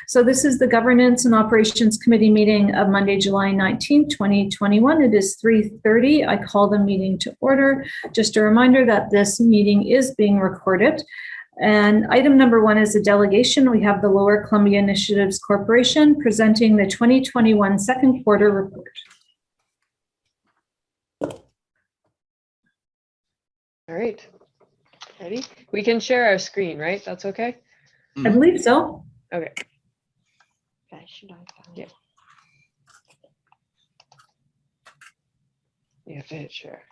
So this is the Governance and Operations Committee meeting of Monday, July 19th, 2021. It is 3:30. I call the meeting to order. Just a reminder that this meeting is being recorded. And item number one is a delegation. We have the Lower Columbia Initiatives Corporation presenting the 2021 second quarter report. All right, ready? We can share our screen, right? That's okay? I believe so. Okay. Should I? Yeah. You have to hit share.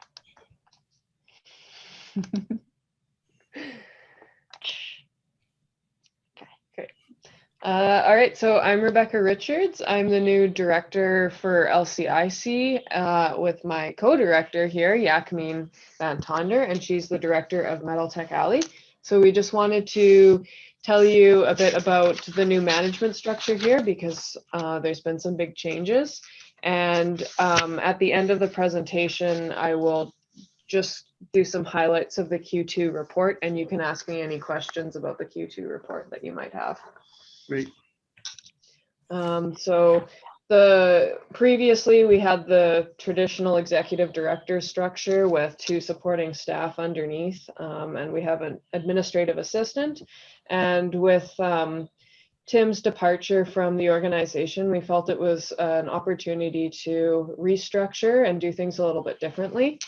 All right, so I'm Rebecca Richards. I'm the new director for LCIC with my co-director here, Yakameen Van Tonder, and she's the director of Metal Tech Alley. So we just wanted to tell you a bit about the new management structure here because there's been some big changes. And at the end of the presentation, I will just do some highlights of the Q2 report, and you can ask me any questions about the Q2 report that you might have. Great. So previously we had the traditional executive director structure with two supporting staff underneath, and we have an administrative assistant. And with Tim's departure from the organization, we felt it was an opportunity to restructure and do things a little bit differently.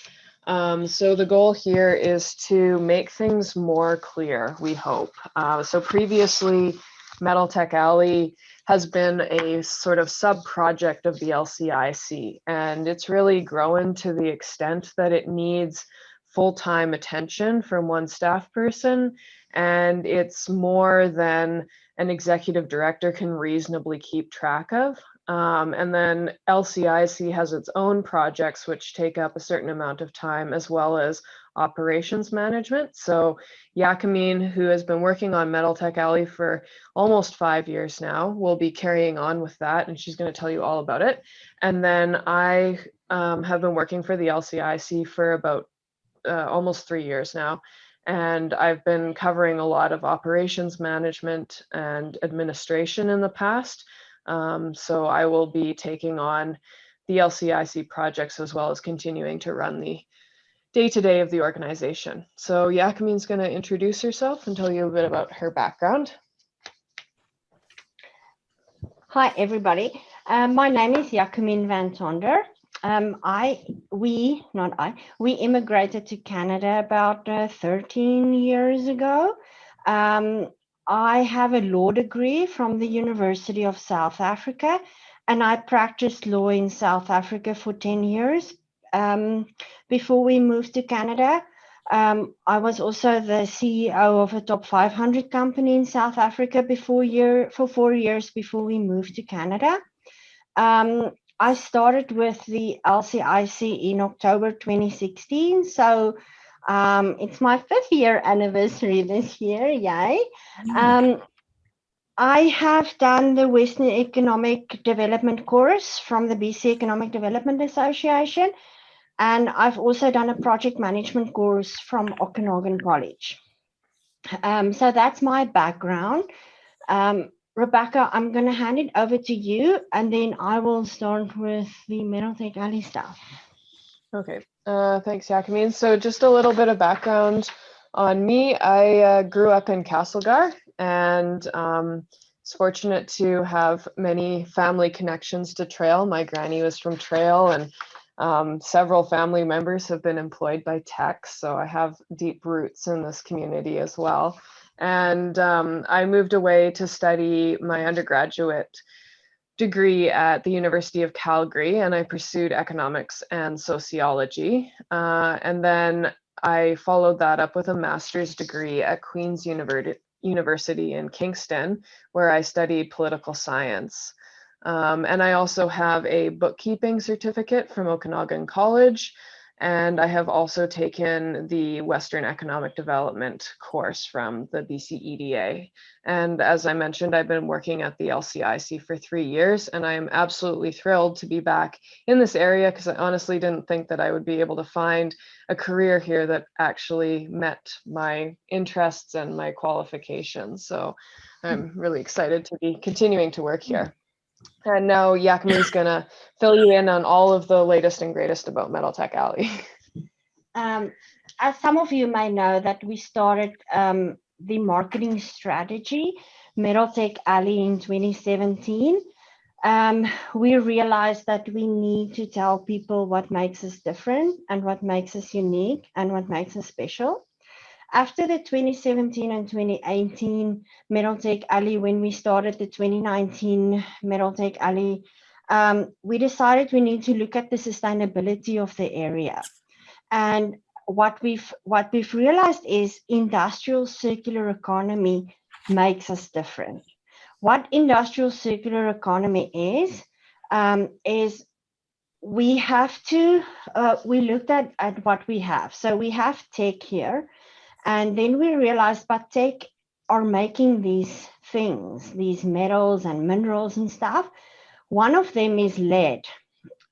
So the goal here is to make things more clear, we hope. So previously, Metal Tech Alley has been a sort of sub-project of the LCIC, and it's really grown to the extent that it needs full-time attention from one staff person, and it's more than an executive director can reasonably keep track of. And then LCIC has its own projects which take up a certain amount of time, as well as operations management. So Yakameen, who has been working on Metal Tech Alley for almost 5 years now, will be carrying on with that, and she's going to tell you all about it. And then I have been working for the LCIC for about almost 3 years now. And I've been covering a lot of operations management and administration in the past. So I will be taking on the LCIC projects as well as continuing to run the day-to-day of the organization. So Yakameen's going to introduce herself and tell you a bit about her background. Hi, everybody. My name is Yakameen Van Tonder. We immigrated to Canada about 13 years ago. I have a law degree from the University of South Africa, and I practiced law in South Africa for 10 years before we moved to Canada. I was also the CEO of a top 500 company in South Africa for 4 years before we moved to Canada. I started with the LCIC in October 2016, so it's my 5th year anniversary this year, yay. I have done the Western Economic Development course from the BC Economic Development Association, and I've also done a project management course from Okanagan College. So that's my background. Rebecca, I'm going to hand it over to you, and then I will start with the Metal Tech Alley stuff. Okay, thanks, Yakameen. So just a little bit of background on me. I grew up in Castlegar and was fortunate to have many family connections to Trail. My granny was from Trail, and several family members have been employed by Tech, so I have deep roots in this community as well. And I moved away to study my undergraduate degree at the University of Calgary, and I pursued economics and sociology. And then I followed that up with a master's degree at Queen's University in Kingston, where I studied political science. And I also have a bookkeeping certificate from Okanagan College, and I have also taken the Western Economic Development course from the BC EDA. And as I mentioned, I've been working at the LCIC for 3 years, and I am absolutely thrilled to be back in this area because I honestly didn't think that I would be able to find a career here that actually met my interests and my qualifications. So I'm really excited to be continuing to work here. And now Yakimi's gonna fill you in on all of the latest and greatest about Metal Tech Alley. As some of you may know, that we started the marketing strategy, Metal Tech Alley, in 2017. We realized that we need to tell people what makes us different and what makes us unique and what makes us special. After the 2017 and 2018 Metal Tech Alley, when we started the 2019 Metal Tech Alley, we decided we need to look at the sustainability of the area. And what we've realized is industrial circular economy makes us different. What industrial circular economy is we have to, we looked at what we have. So we have tech here, and then we realized, but tech are making these things, these metals and minerals and stuff. One of them is lead.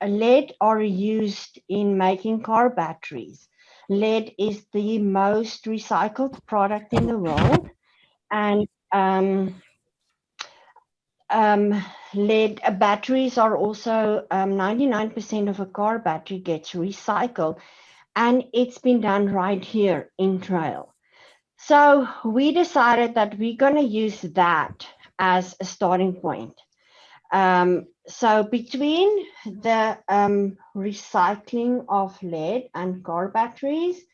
Lead are used in making car batteries. Lead is the most recycled product in the world, and lead batteries are also 99% of a car battery gets recycled, and it's been done right here in Trail. So we decided that we're going to use that as a starting point. So between the recycling of lead and car batteries,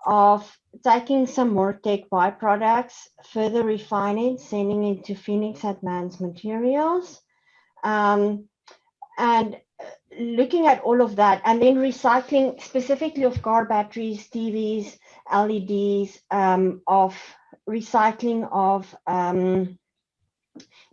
of taking some more tech byproducts, further refining, sending it to Phoenix Advanced Materials, and looking at all of that, and then recycling specifically of car batteries, TVs, LEDs, of recycling of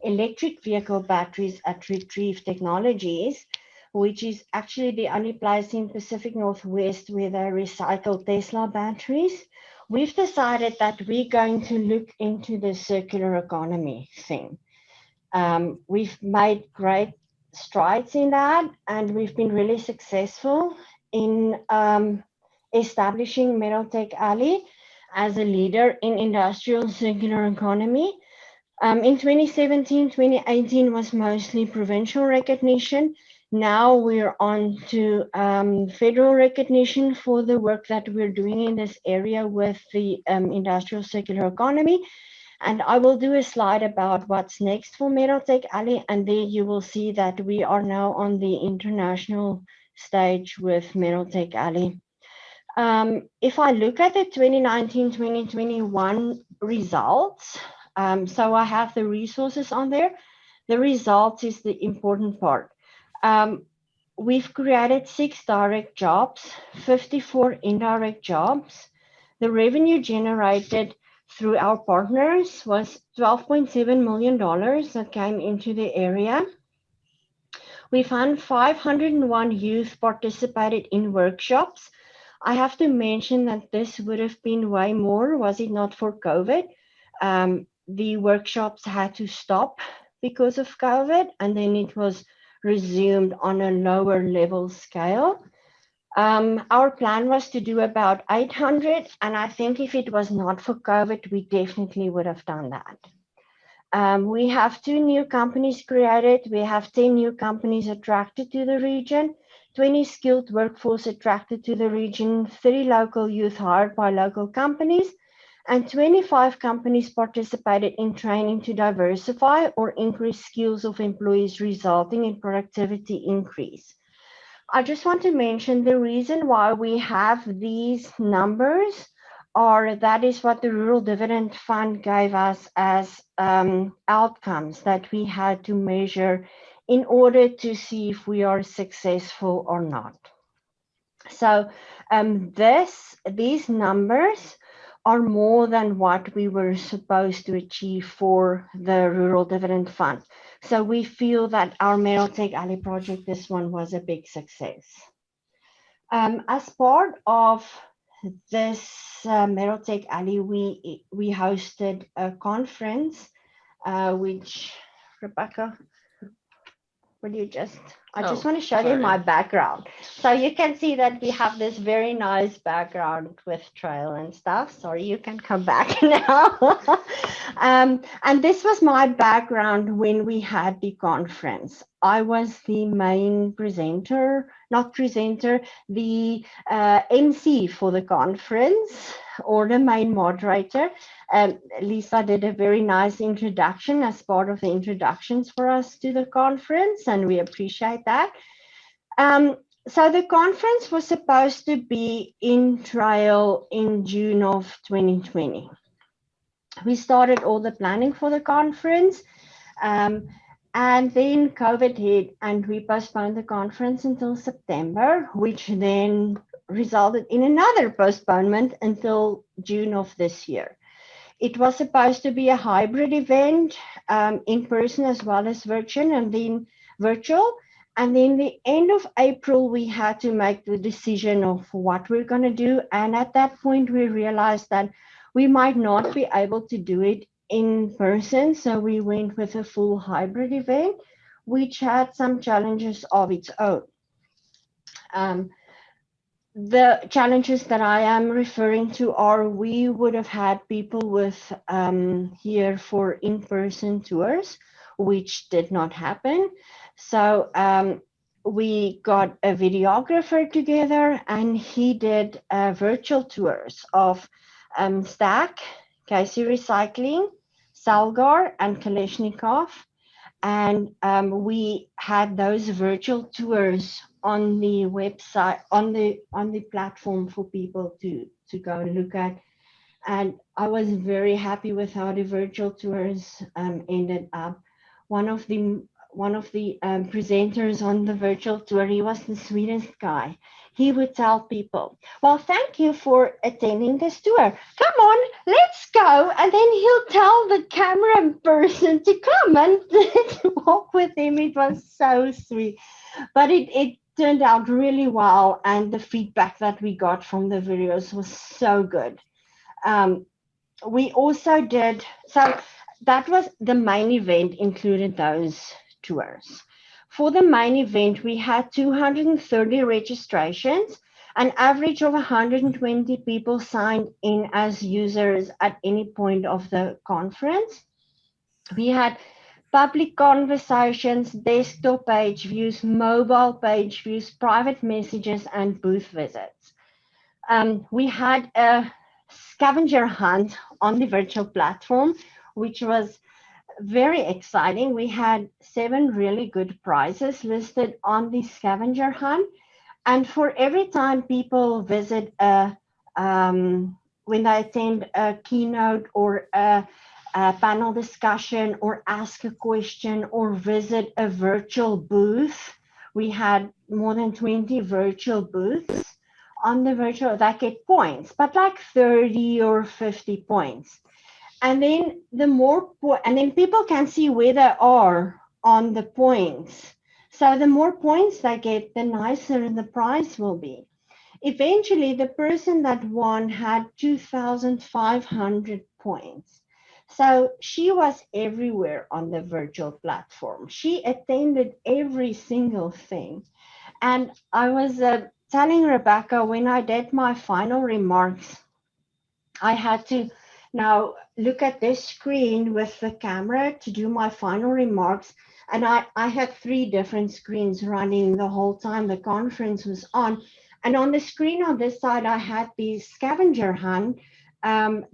electric vehicle batteries at Retrieve Technologies, which is actually the only place in Pacific Northwest where they recycle Tesla batteries. We've decided that we're going to look into the circular economy thing. We've made great strides in that, and we've been really successful in establishing Metal Tech Alley as a leader in industrial circular economy. In 2017, 2018 was mostly provincial recognition. Now we're on to federal recognition for the work that we're doing in this area with the industrial circular economy. And I will do a slide about what's next for Metal Tech Alley, and there you will see that we are now on the international stage with Metal Tech Alley. If I look at the 2019-2021 results, so I have the resources on there. The results is the important part. We've created 6 direct jobs, 54 indirect jobs. The revenue generated through our partners was $12.7 million that came into the area. We found 501 youth participated in workshops. I have to mention that this would have been way more was it not for COVID. The workshops had to stop because of COVID, and then it was resumed on a lower level scale. Our plan was to do about 800, and I think if it was not for COVID, we definitely would have done that. We have 2 new companies created. We have 10 new companies attracted to the region, 20 skilled workforce attracted to the region, 30 local youth hired by local companies, and 25 companies participated in training to diversify or increase skills of employees, resulting in productivity increase. I just want to mention the reason why we have these numbers are that is what the Rural Dividend Fund gave us as outcomes that we had to measure in order to see if we are successful or not. So these numbers are more than what we were supposed to achieve for the Rural Dividend Fund. So we feel that our Metal Tech Alley project, this one was a big success. As part of this Metal Tech Alley, we hosted a conference, which, Rebecca, will you just I just Oh, want to show you sorry. my background. So you can see that we have this very nice background with trail and stuff. Sorry, you can come back now. And this was my background when we had the conference. I was the main presenter, not presenter, the MC for the conference, or the main moderator. Lisa did a very nice introduction as part of the introductions for us to the conference, and we appreciate that. So the conference was supposed to be in Trail in June of 2020. We started all the planning for the conference, and then COVID hit, and we postponed the conference until September, which then resulted in another postponement until June of this year. It was supposed to be a hybrid event, in person as well as virtual, and then the end of April, we had to make the decision of what we're going to do. And at that point, we realized that we might not be able to do it in person. So we went with a full hybrid event, which had some challenges of its own. The challenges that I am referring to are, we would have had people with here for in-person tours, which did not happen. So we got a videographer together, and he did virtual tours of Stack, Casey Recycling, Salgar, and Kalashnikov. And we had those virtual tours on the website, on the platform for people to go and look at. And I was very happy with how the virtual tours ended up. One of the presenters on the virtual tour, he was the sweetest guy. He would tell people, well, thank you for attending this tour. Come on, let's go. And then he'll tell the camera person to come and walk with him. It was so sweet. But it turned out really well. And the feedback that we got from the videos was so good. We also did, so that was the main event, included those tours. For the main event, we had 230 registrations, an average of 120 people signed in as users at any point of the conference. We had public conversations, desktop page views, mobile page views, private messages, and booth visits. We had a scavenger hunt on the virtual platform, which was very exciting. We had 7 really good prizes listed on the scavenger hunt. And for every time people visit when they attend a keynote or a panel discussion or ask a question or visit a virtual booth, we had more than 20 virtual booths on the virtual that get points, but like 30 or 50 points. And then then people can see where they are on the points. So the more points they get, the nicer the prize will be. Eventually, the person that won had 2,500 points. So she was everywhere on the virtual platform. She attended every single thing. And I was telling Rebecca, when I did my final remarks, I had to now look at this screen with the camera to do my final remarks. And I had 3 different screens running the whole time the conference was on. And on the screen on this side, I had the scavenger hunt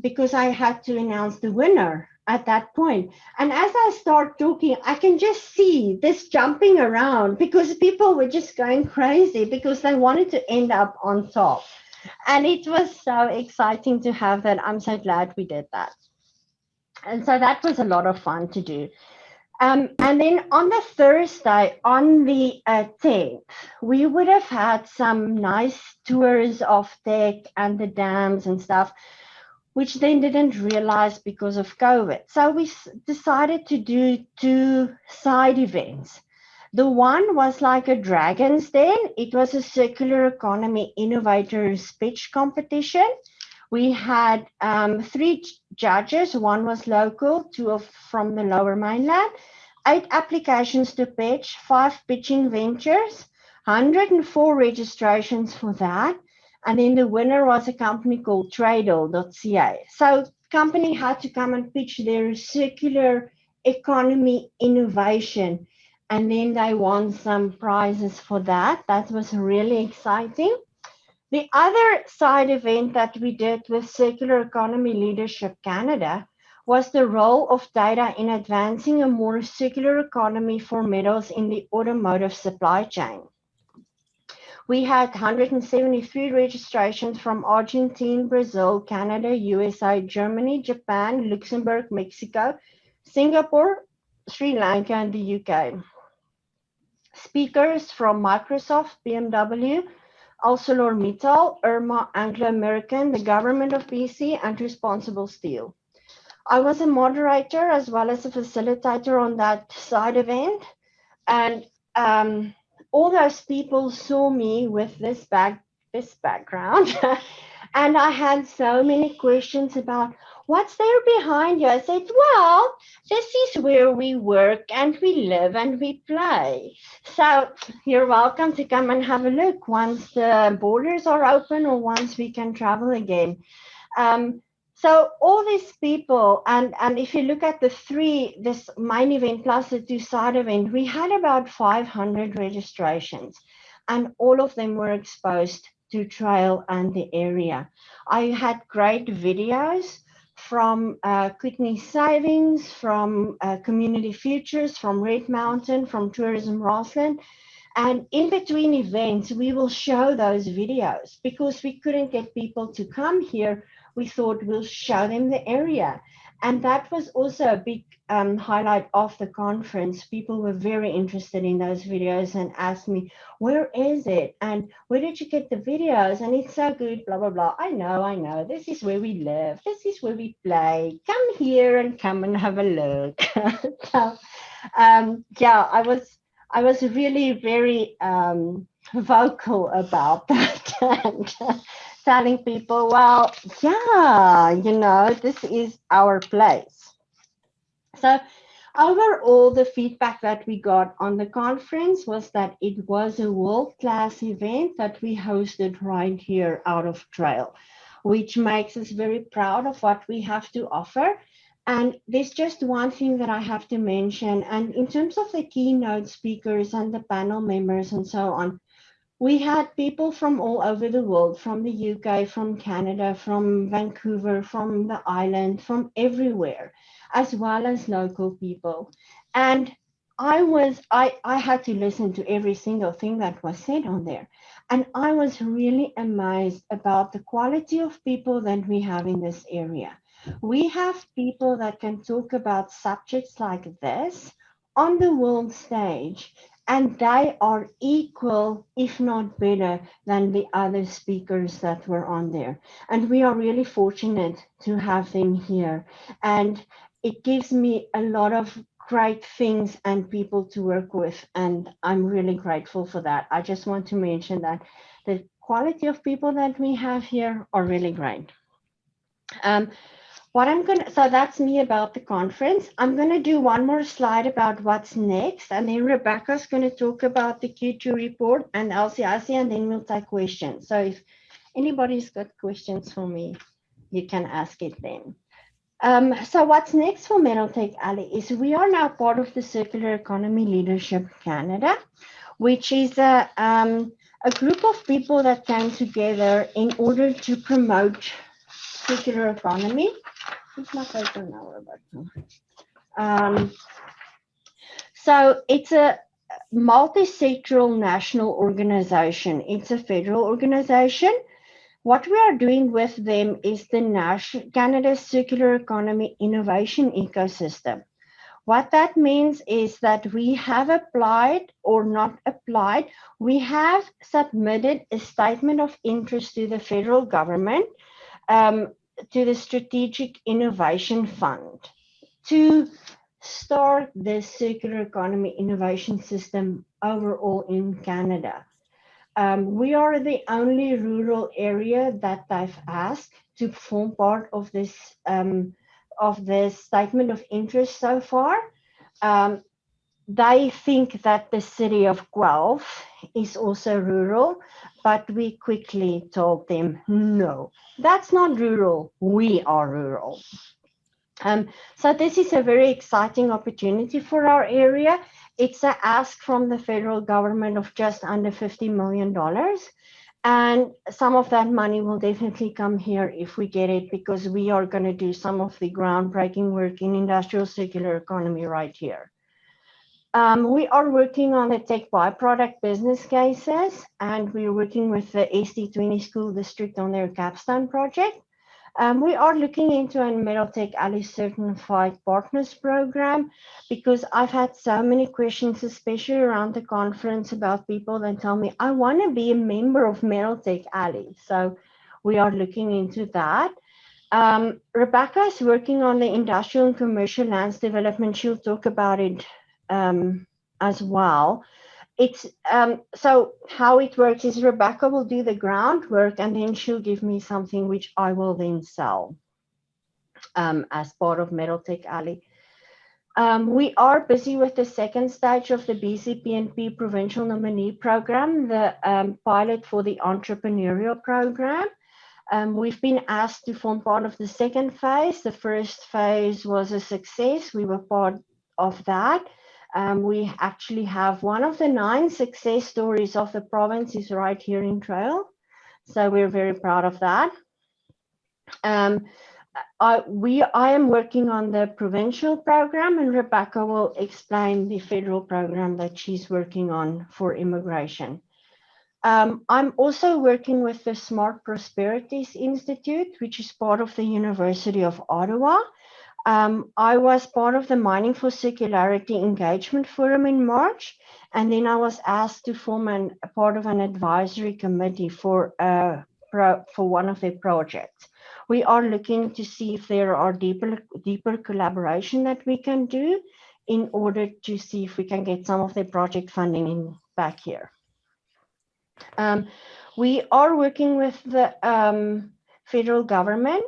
because I had to announce the winner at that point. And as I start talking, I can just see this jumping around because people were just going crazy because they wanted to end up on top. And it was so exciting to have that. I'm so glad we did that. And so that was a lot of fun to do. And then on the Thursday, on the 10th, we would have had some nice tours of tech and the dams and stuff, which then didn't realize because of COVID. So we decided to do 2 side events. The one was like a Dragon's Den. It was a circular economy innovators pitch competition. We had 3 judges. One was local, 2 from the Lower Mainland, 8 applications to pitch, 5 pitching ventures, 104 registrations for that. And then the winner was a company called Tradle.ca. So company had to come and pitch their circular economy innovation. And then they won some prizes for that. That was really exciting. The other side event that we did with Circular Economy Leadership Canada was the role of data in advancing a more circular economy for metals in the automotive supply chain. We had 173 registrations from Argentina, Brazil, Canada, USA, Germany, Japan, Luxembourg, Mexico, Singapore, Sri Lanka, and the UK. Speakers from Microsoft, BMW, ArcelorMittal, Irma Anglo American, the government of BC, and Responsible Steel. I was a moderator as well as a facilitator on that side event. And all those people saw me with this background. And I had so many questions about what's there behind you. I said, well, this is where we work and we live and we play. So you're welcome to come and have a look once the borders are open or once we can travel again. So all these people, and if you look at this main event plus the 2 side event, we had about 500 registrations, and all of them were exposed to trail and the area. I had great videos from Kootenay Savings, from Community Futures, from Red Mountain, from Tourism Rossland. And in between events, we will show those videos because we couldn't get people to come here. We thought we'll show them the area. And that was also a big highlight of the conference. People were very interested in those videos and asked me, where is it? And where did you get the videos? And it's so good, blah, blah, blah. I know. This is where we live. This is where we play. Come here and come and have a look. So, yeah, I was really very vocal about that and telling people, well, yeah, this is our place. So overall, the feedback that we got on the conference was that it was a world-class event that we hosted right here out of Trail, which makes us very proud of what we have to offer. And there's just one thing that I have to mention. And in terms of the keynote speakers and the panel members and so on, we had people from all over the world, from the UK, from Canada, from Vancouver, from the island, from everywhere, as well as local people. And I had to listen to every single thing that was said on there. And I was really amazed about the quality of people that we have in this area. We have people that can talk about subjects like this on the world stage, and they are equal, if not better, than the other speakers that were on there. And we are really fortunate to have them here. And it gives me a lot of great things and people to work with. And I'm really grateful for that. I just want to mention that the quality of people that we have here are really great. So that's me about the conference. I'm going to do one more slide about what's next, and then Rebecca's going to talk about the Q2 report and LCIC, and then we'll take questions. So if anybody's got questions for me, you can ask it then. So what's next for Metaltech Ali is we are now part of the Circular Economy Leadership Canada, which is a group of people that came together in order to promote circular economy. So it's a multi-sectoral national organization. It's a federal organization. What we are doing with them is the Canada Circular Economy Innovation Ecosystem. What that means is that we have applied or not applied, we have submitted a statement of interest to the federal government, to the Strategic Innovation Fund to start the circular economy innovation system overall in Canada. We are the only rural area that they've asked to form part of this statement of interest so far. they think that the city of Guelph is also rural, but we quickly told them, no, that's not rural. We are rural. So this is a very exciting opportunity for our area. It's an ask from the federal government of just under $50 million. And some of that money will definitely come here if we get it, because we are going to do some of the groundbreaking work in industrial circular economy right here. We are working on the tech byproduct business cases, and we're working with the SD20 school district on their capstone project. We are looking into a Metal Tech Alley Certified Partners program, because I've had so many questions, especially around the conference, about people that tell me, I want to be a member of Metal Tech Alley. So we are looking into that. Rebecca is working on the industrial and commercial lands development. She'll talk about it as well. It's so how it works is Rebecca will do the groundwork, and then she'll give me something which I will then sell as part of Metal Tech Alley. We are busy with the second stage of the BCPNP Provincial Nominee Program, the pilot for the entrepreneurial program. We've been asked to form part of the second phase. The first phase was a success. We were part of that. We actually have one of the 9 success stories of the province is right here in Trail. So we're very proud of that. I am working on the provincial program, and Rebecca will explain the federal program that she's working on for immigration. I'm also working with the Smart Prosperities Institute, which is part of the University of Ottawa. I was part of the Mining for Circularity Engagement Forum in March, and then I was asked to form a part of an advisory committee for one of their projects. We are looking to see if there are deeper collaboration that we can do in order to see if we can get some of the project funding back here. We are working with the federal government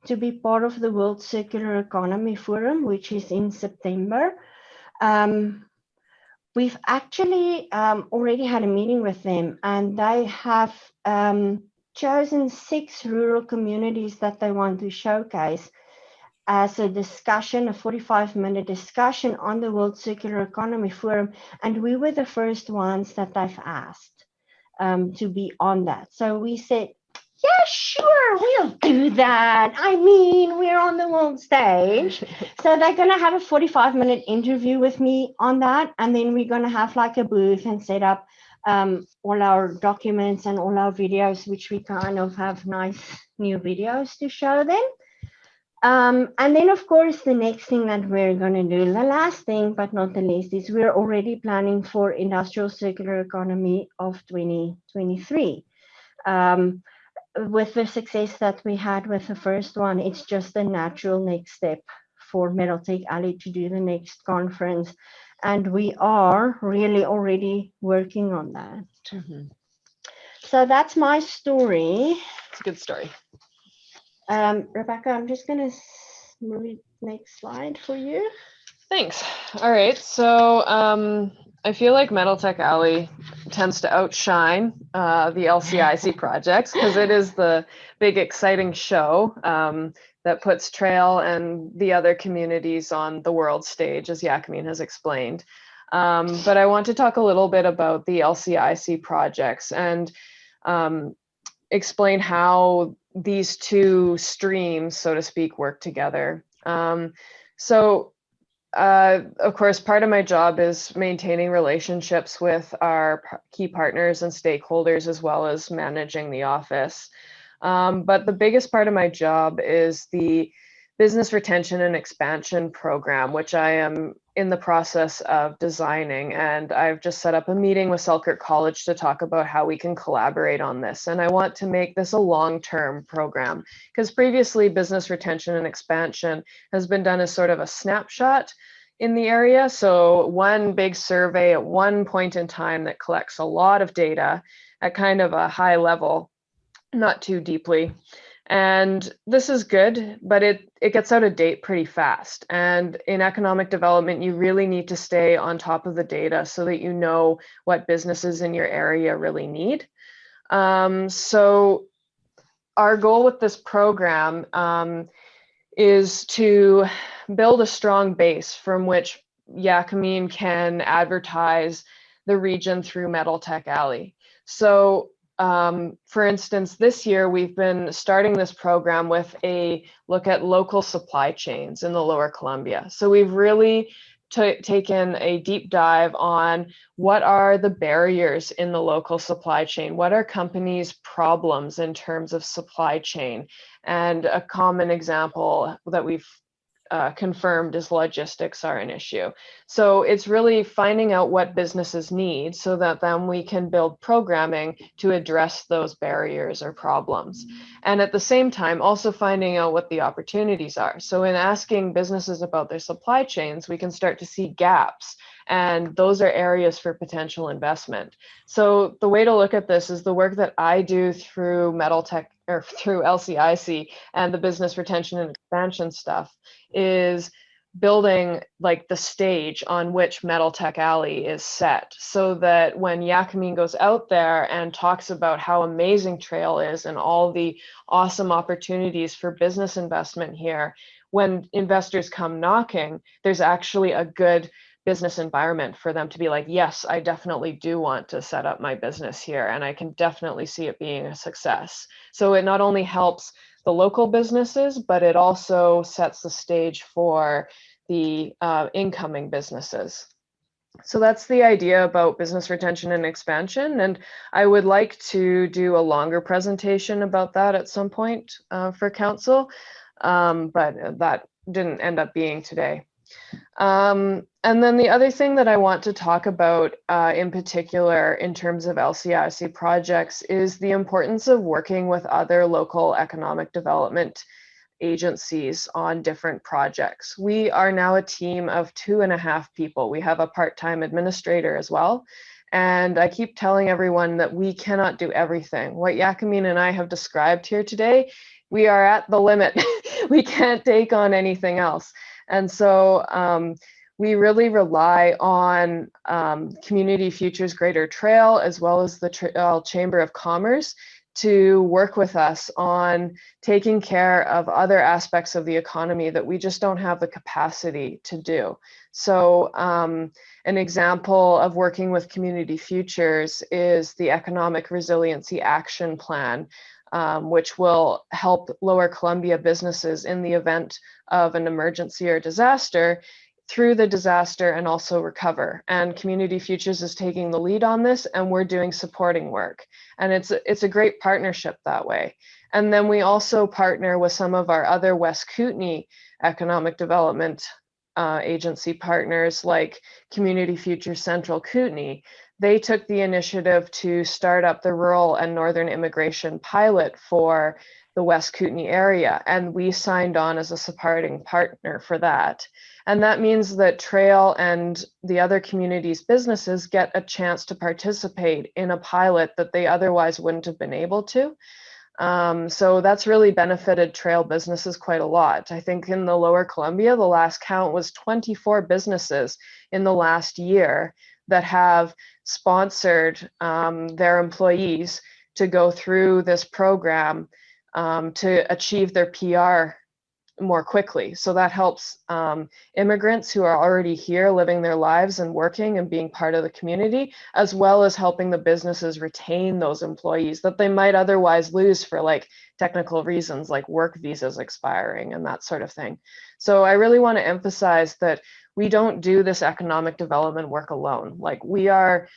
to be part of the World Circular Economy Forum, which is in September. We've actually already had a meeting with them, and they have chosen 6 rural communities that they want to showcase as a discussion, a 45-minute discussion on the World Circular Economy Forum, and we were the first ones that they've asked to be on that. So we said, yeah, sure, we'll do that. I mean, we're on the world stage. So they're going to have a 45-minute interview with me on that. And then we're going to have like a booth and set up all our documents and all our videos, which we kind of have nice new videos to show them. And then, of course, the next thing that we're going to do, the last thing, but not the least, is we're already planning for Industrial Circular Economy of 2023. With the success that we had with the first one, it's just a natural next step for Metal Tech Alley to do the next conference. And we are really already working on that. Mm-hmm. So that's my story. It's a good story. Rebecca, I'm just going to move next slide for you. Thanks. All right. So I feel like Metal Tech Alley tends to outshine the LCIC projects, because it is the big exciting show that puts Trail and the other communities on the world stage, as Yakameen has explained. But I want to talk a little bit about the LCIC projects and explain how these 2 streams, so to speak, work together. Of course, part of my job is maintaining relationships with our key partners and stakeholders, as well as managing the office. But the biggest part of my job is the Business Retention and Expansion Program, which I am in the process of designing. And I've just set up a meeting with Selkirk College to talk about how we can collaborate on this. And I want to make this a long-term program, because previously Business Retention and Expansion has been done as sort of a snapshot in the area. So one big survey at one point in time that collects a lot of data at kind of a high level, not too deeply. And this is good, but it gets out of date pretty fast. And in economic development, you really need to stay on top of the data so that you know what businesses in your area really need. So our goal with this program is to build a strong base from which Yakameen can advertise the region through Metal Tech Alley. So for instance, this year we've been starting this program with a look at local supply chains in the Lower Columbia. So we've really taken a deep dive on what are the barriers in the local supply chain, what are companies' problems in terms of supply chain, and a common example that we've confirmed is logistics are an issue. So it's really finding out what businesses need so that then we can build programming to address those barriers or problems. And at the same time, also finding out what the opportunities are. So in asking businesses about their supply chains, we can start to see gaps, and those are areas for potential investment. So the way to look at this is the work that I do through Metal Tech or through LCIC and the business retention and expansion stuff is building like the stage on which Metal Tech Alley is set, so that when Yakameen goes out there and talks about how amazing Trail is and all the awesome opportunities for business investment here, when investors come knocking, there's actually a good business environment for them to be like, yes, I definitely do want to set up my business here, and I can definitely see it being a success. So it not only helps the local businesses, but it also sets the stage for the incoming businesses. So that's the idea about business retention and expansion. And I would like to do a longer presentation about that at some point for council, but that didn't end up being today. And then the other thing that I want to talk about in particular in terms of LCIC projects is the importance of working with other local economic development agencies on different projects. We are now a team of 2.5 people. We have a part-time administrator as well. And I keep telling everyone that we cannot do everything. What Yakameen and I have described here today, we are at the limit. We can't take on anything else. And so we really rely on Community Futures Greater Trail as well as the Trail Chamber of Commerce to work with us on taking care of other aspects of the economy that we just don't have the capacity to do. So an example of working with Community Futures is the Economic Resiliency Action Plan, which will help Lower Columbia businesses in the event of an emergency or disaster through the disaster and also recover. And Community Futures is taking the lead on this, and we're doing supporting work. And it's a great partnership that way. And then we also partner with some of our other West Kootenay economic development agency partners like Community Futures Central Kootenay. They took the initiative to start up the rural and northern immigration pilot for the West Kootenay area, and we signed on as a supporting partner for that. And that means that Trail and the other communities' businesses get a chance to participate in a pilot that they otherwise wouldn't have been able to. So that's really benefited Trail businesses quite a lot. I think in the Lower Columbia, the last count was 24 businesses in the last year that have sponsored their employees to go through this program to achieve their PR more quickly. So that helps immigrants who are already here living their lives and working and being part of the community, as well as helping the businesses retain those employees that they might otherwise lose for like technical reasons like work visas expiring and that sort of thing. So I really want to emphasize that we don't do this economic development work alone. Like, we are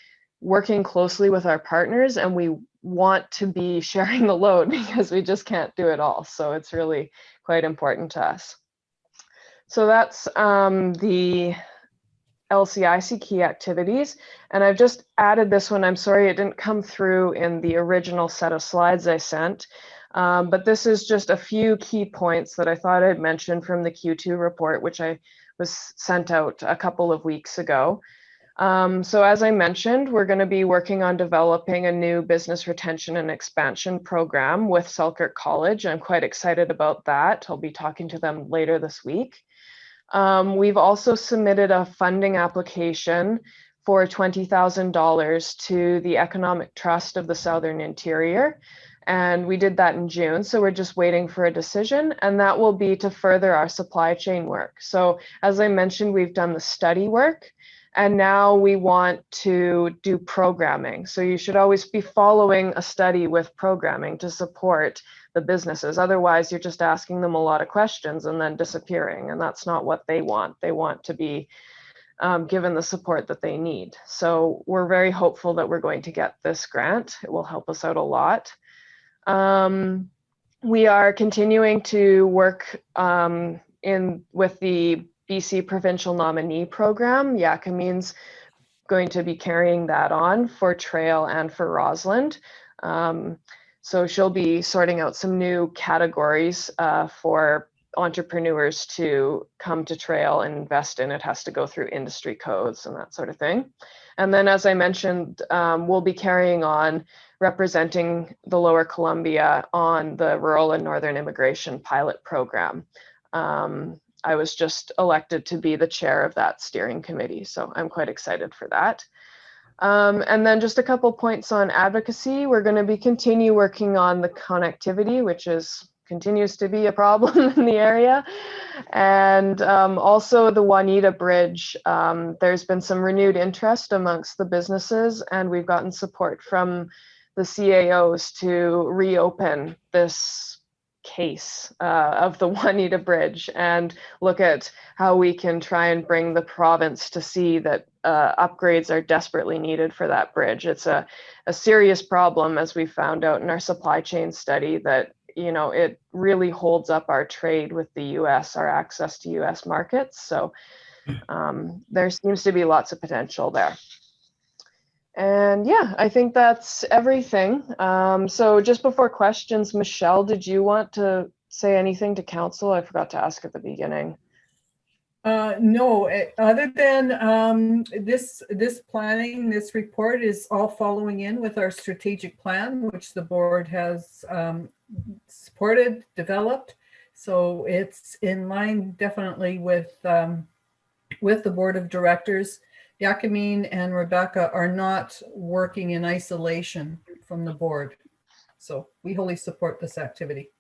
working closely with our partners, and we want to be sharing the load because we just can't do it all. So it's really quite important to us. So that's the LCIC key activities. And I've just added this one. I'm sorry it didn't come through in the original set of slides I sent. But this is just a few key points that I thought I'd mention from the Q2 report, which I was sent out a couple of weeks ago. So as I mentioned, we're going to be working on developing a new business retention and expansion program with Selkirk College. I'm quite excited about that. I'll be talking to them later this week. We've also submitted a funding application for $20,000 to the Economic Trust of the Southern Interior. And we did that in June. So we're just waiting for a decision, and that will be to further our supply chain work. So as I mentioned, we've done the study work, and now we want to do programming. So you should always be following a study with programming to support the businesses. Otherwise, you're just asking them a lot of questions and then disappearing. And that's not what they want. They want to be given the support that they need. So we're very hopeful that we're going to get this grant. It will help us out a lot. We are continuing to work with the BC Provincial Nominee Program. Yakamine's going to be carrying that on for Trail and for Rossland. So she'll be sorting out some new categories for entrepreneurs to come to Trail and invest in. It has to go through industry codes and that sort of thing. And then, as I mentioned, we'll be carrying on representing the Lower Columbia on the Rural and Northern Immigration Pilot Program. I was just elected to be the chair of that steering committee, so I'm quite excited for that. And then just a couple points on advocacy. We're going to be continue working on the connectivity, which continues to be a problem in the area. And also the Juanita Bridge. There's been some renewed interest amongst the businesses, and we've gotten support from the CAOs to reopen this case of the Juanita Bridge and look at how we can try and bring the province to see that upgrades are desperately needed for that bridge. It's a serious problem, as we found out in our supply chain study, that it really holds up our trade with the US, our access to US markets. So there seems to be lots of potential there. And yeah, I think that's everything. So just before questions, Michelle, did you want to say anything to council? I forgot to ask at the beginning. No, other than this planning, this report is all following in with our strategic plan, which the board has supported, developed. So it's in line definitely with the board of directors. Yakamine and Rebecca are not working in isolation from the board. So we wholly support this activity.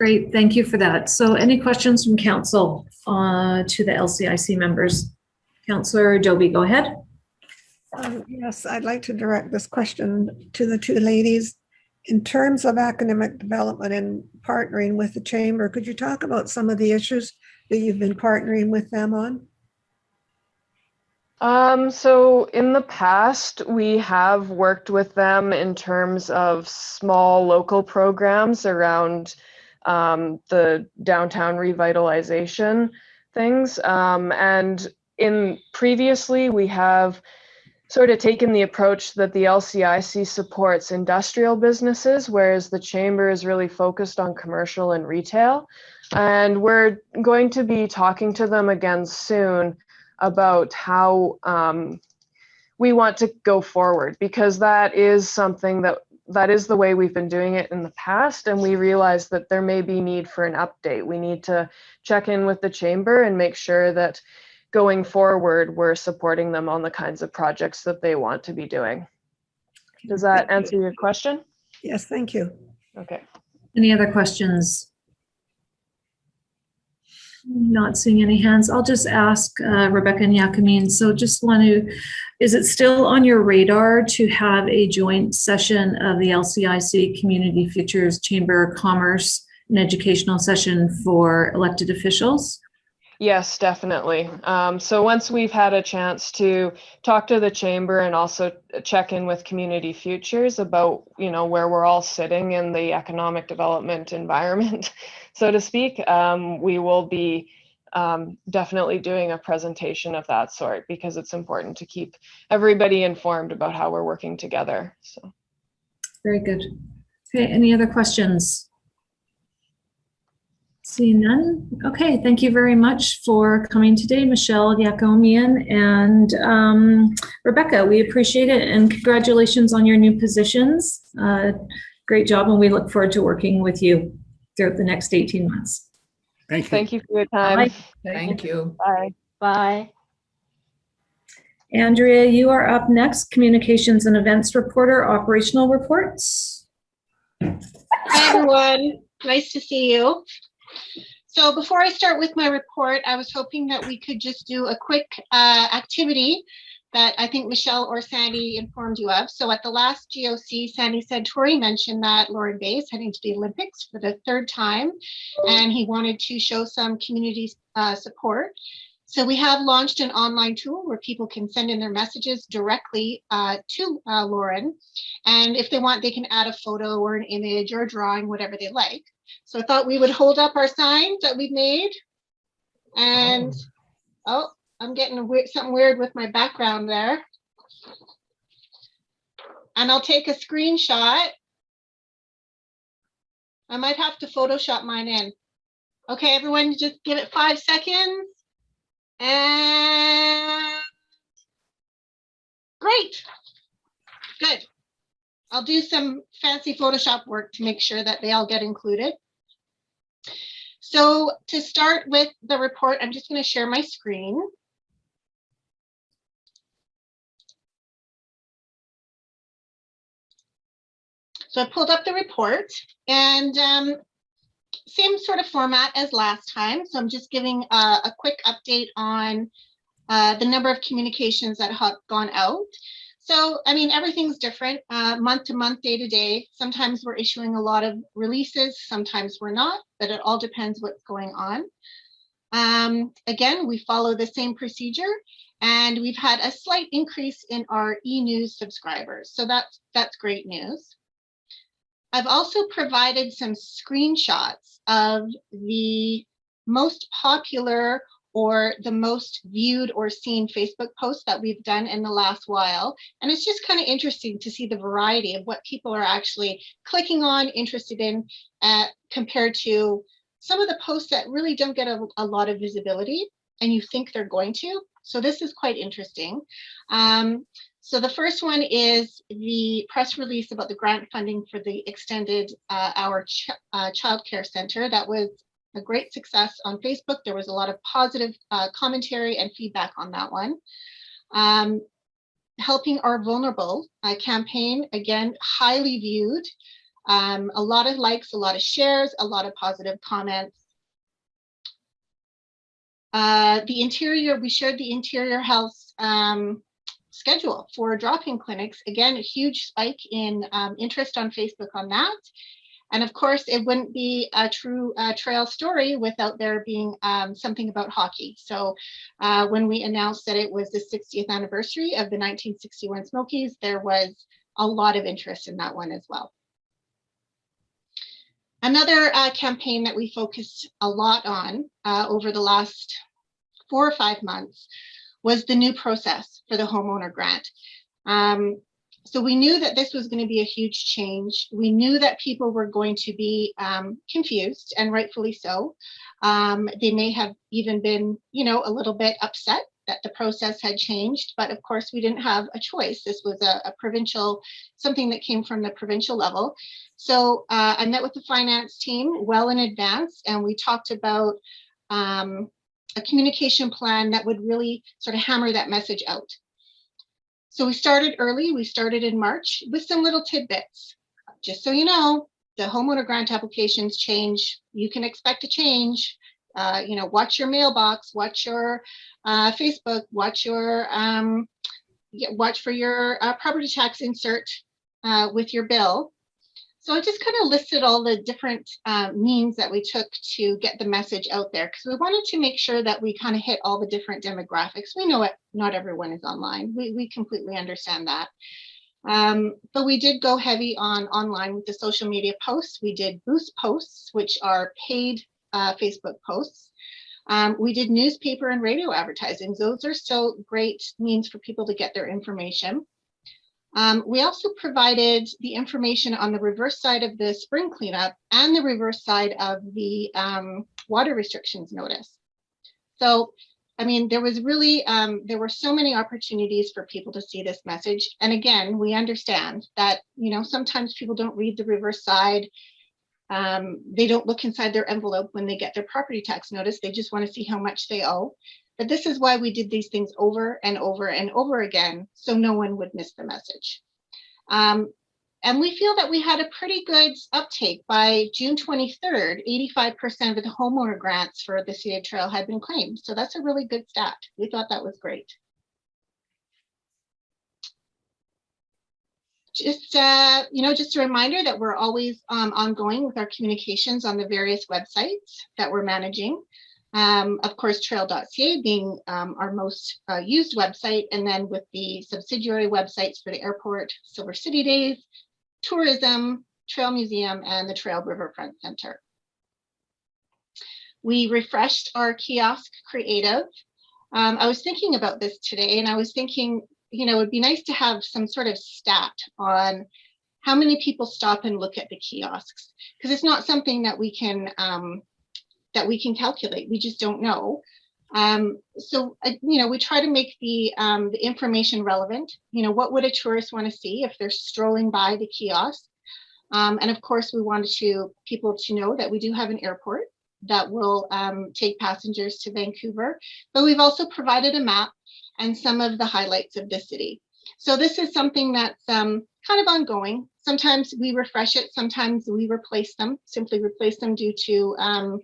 Great, thank you for that. So any questions from council to the LCIC members? Councillor Adobe, go ahead. Yes, I'd like to direct this question to the two ladies. In terms of academic development and partnering with the Chamber, could you talk about some of the issues that you've been partnering with them on? So in the past, we have worked with them in terms of small local programs around the downtown revitalization things. And previously, we have sort of taken the approach that the LCIC supports industrial businesses, whereas the Chamber is really focused on commercial and retail. And we're going to be talking to them again soon about how we want to go forward, because that is something that is the way we've been doing it in the past. And we realize that there may be need for an update. We need to check in with the Chamber and make sure that going forward, we're supporting them on the kinds of projects that they want to be doing. Does that answer your question? Yes, thank you. Okay. Any other questions? Not seeing any hands. I'll just ask Rebecca and Yakamine. So just want to, is it still on your radar to have a joint session of the LCIC Community Futures Chamber of Commerce, an educational session for elected officials? Yes, definitely. So once we've had a chance to talk to the Chamber and also check in with Community Futures about, where we're all sitting in the economic development environment, so to speak, we will be definitely doing a presentation of that sort, because it's important to keep everybody informed about how we're working together. So. Very good. Okay, any other questions? See none. Okay, thank you very much for coming today, Michelle Yacomian and Rebecca. We appreciate it, and congratulations on your new positions. Great job, and we look forward to working with you throughout the next 18 months. Thank you. Thank you for your time. Bye. Thank you. Bye. Bye. Andrea, you are up next. Communications and Events Reporter, Operational Reports. Hi, everyone. Nice to see you. So before I start with my report, I was hoping that we could just do a quick activity that I think Michelle or Sandy informed you of. So at the last GOC, Sandy said Tori mentioned that Lauren Bay is heading to the Olympics for the 3rd time, and he wanted to show some community support. So we have launched an online tool where people can send in their messages directly to Lauren. And if they want, they can add a photo or an image or a drawing, whatever they like. So I thought we would hold up our signs that we've made. And, oh, I'm getting something weird with my background there. And I'll take a screenshot. I might have to Photoshop mine in. Okay, everyone, just give it 5 seconds. And great, good. I'll do some fancy Photoshop work to make sure that they all get included. So to start with the report, I'm just going to share my screen. So I pulled up the report, and same sort of format as last time. So I'm just giving a quick update on the number of communications that have gone out. So, I mean, everything's different month to month, day to day. Sometimes we're issuing a lot of releases, sometimes we're not, but it all depends what's going on. Again, we follow the same procedure, and we've had a slight increase in our e-news subscribers. So that's great news. I've also provided some screenshots of the most popular or the most viewed or seen Facebook posts that we've done in the last while. And it's just kind of interesting to see the variety of what people are actually clicking on, interested in, compared to some of the posts that really don't get a lot of visibility and you think they're going to. So this is quite interesting. So the first one is the press release about the grant funding for the extended hour childcare center. That was a great success on Facebook. There was a lot of positive commentary and feedback on that one. Helping Our Vulnerable campaign, again, highly viewed. A lot of likes, a lot of shares, a lot of positive comments. The interior, we shared the interior health schedule for drop-in clinics. Again, a huge spike in interest on Facebook on that. And of course, it wouldn't be a true trail story without there being something about hockey. So when we announced that it was the 60th anniversary of the 1961 Smokies, there was a lot of interest in that one as well. Another campaign that we focused a lot on over the last 4 or 5 months was the new process for the homeowner grant. So we knew that this was going to be a huge change. We knew that people were going to be confused, and rightfully so. They may have even been, you know, a little bit upset that the process had changed, but of course we didn't have a choice. This was a provincial, something that came from the provincial level. So I met with the finance team well in advance, and we talked about a communication plan that would really sort of hammer that message out. So we started early. We started in March with some little tidbits. Just so you know, the homeowner grant applications change. You can expect a change. You know, watch your mailbox, watch your Facebook, watch your watch for your property tax insert with your bill. So I just kind of listed all the different means that we took to get the message out there, because we wanted to make sure that we kind of hit all the different demographics. We know not everyone is online. We completely understand that. But we did go heavy on online with the social media posts. We did boost posts, which are paid Facebook posts. We did newspaper and radio advertising. Those are still great means for people to get their information. We also provided the information on the reverse side of the spring cleanup and the reverse side of the water restrictions notice. So, I mean, there was really, there were so many opportunities for people to see this message. And again, we understand that, you know, sometimes people don't read the reverse side. They don't look inside their envelope when they get their property tax notice. They just want to see how much they owe. But this is why we did these things over and over and over again, so no one would miss the message. And we feel that we had a pretty good uptake. By June 23rd, 85% of the homeowner grants for the City of Trail had been claimed. So that's a really good stat. We thought that was great. Just, you know, just a reminder that we're always ongoing with our communications on the various websites that we're managing. Of course, trail.ca being our most used website, and then with the subsidiary websites for the airport, Silver City Days, tourism, Trail Museum, and the Trail Riverfront Center. We refreshed our kiosk creative. I was thinking about this today, and I was thinking, you know, it'd be nice to have some sort of stat on how many people stop and look at the kiosks, because it's not something that we can calculate. We just don't know. So, you know, we try to make the information relevant. You know, what would a tourist want to see if they're strolling by the kiosk? And of course, we wanted people to know that we do have an airport that will take passengers to Vancouver, but we've also provided a map and some of the highlights of the city. So this is something that's kind of ongoing. Sometimes we refresh it, sometimes we simply replace them due to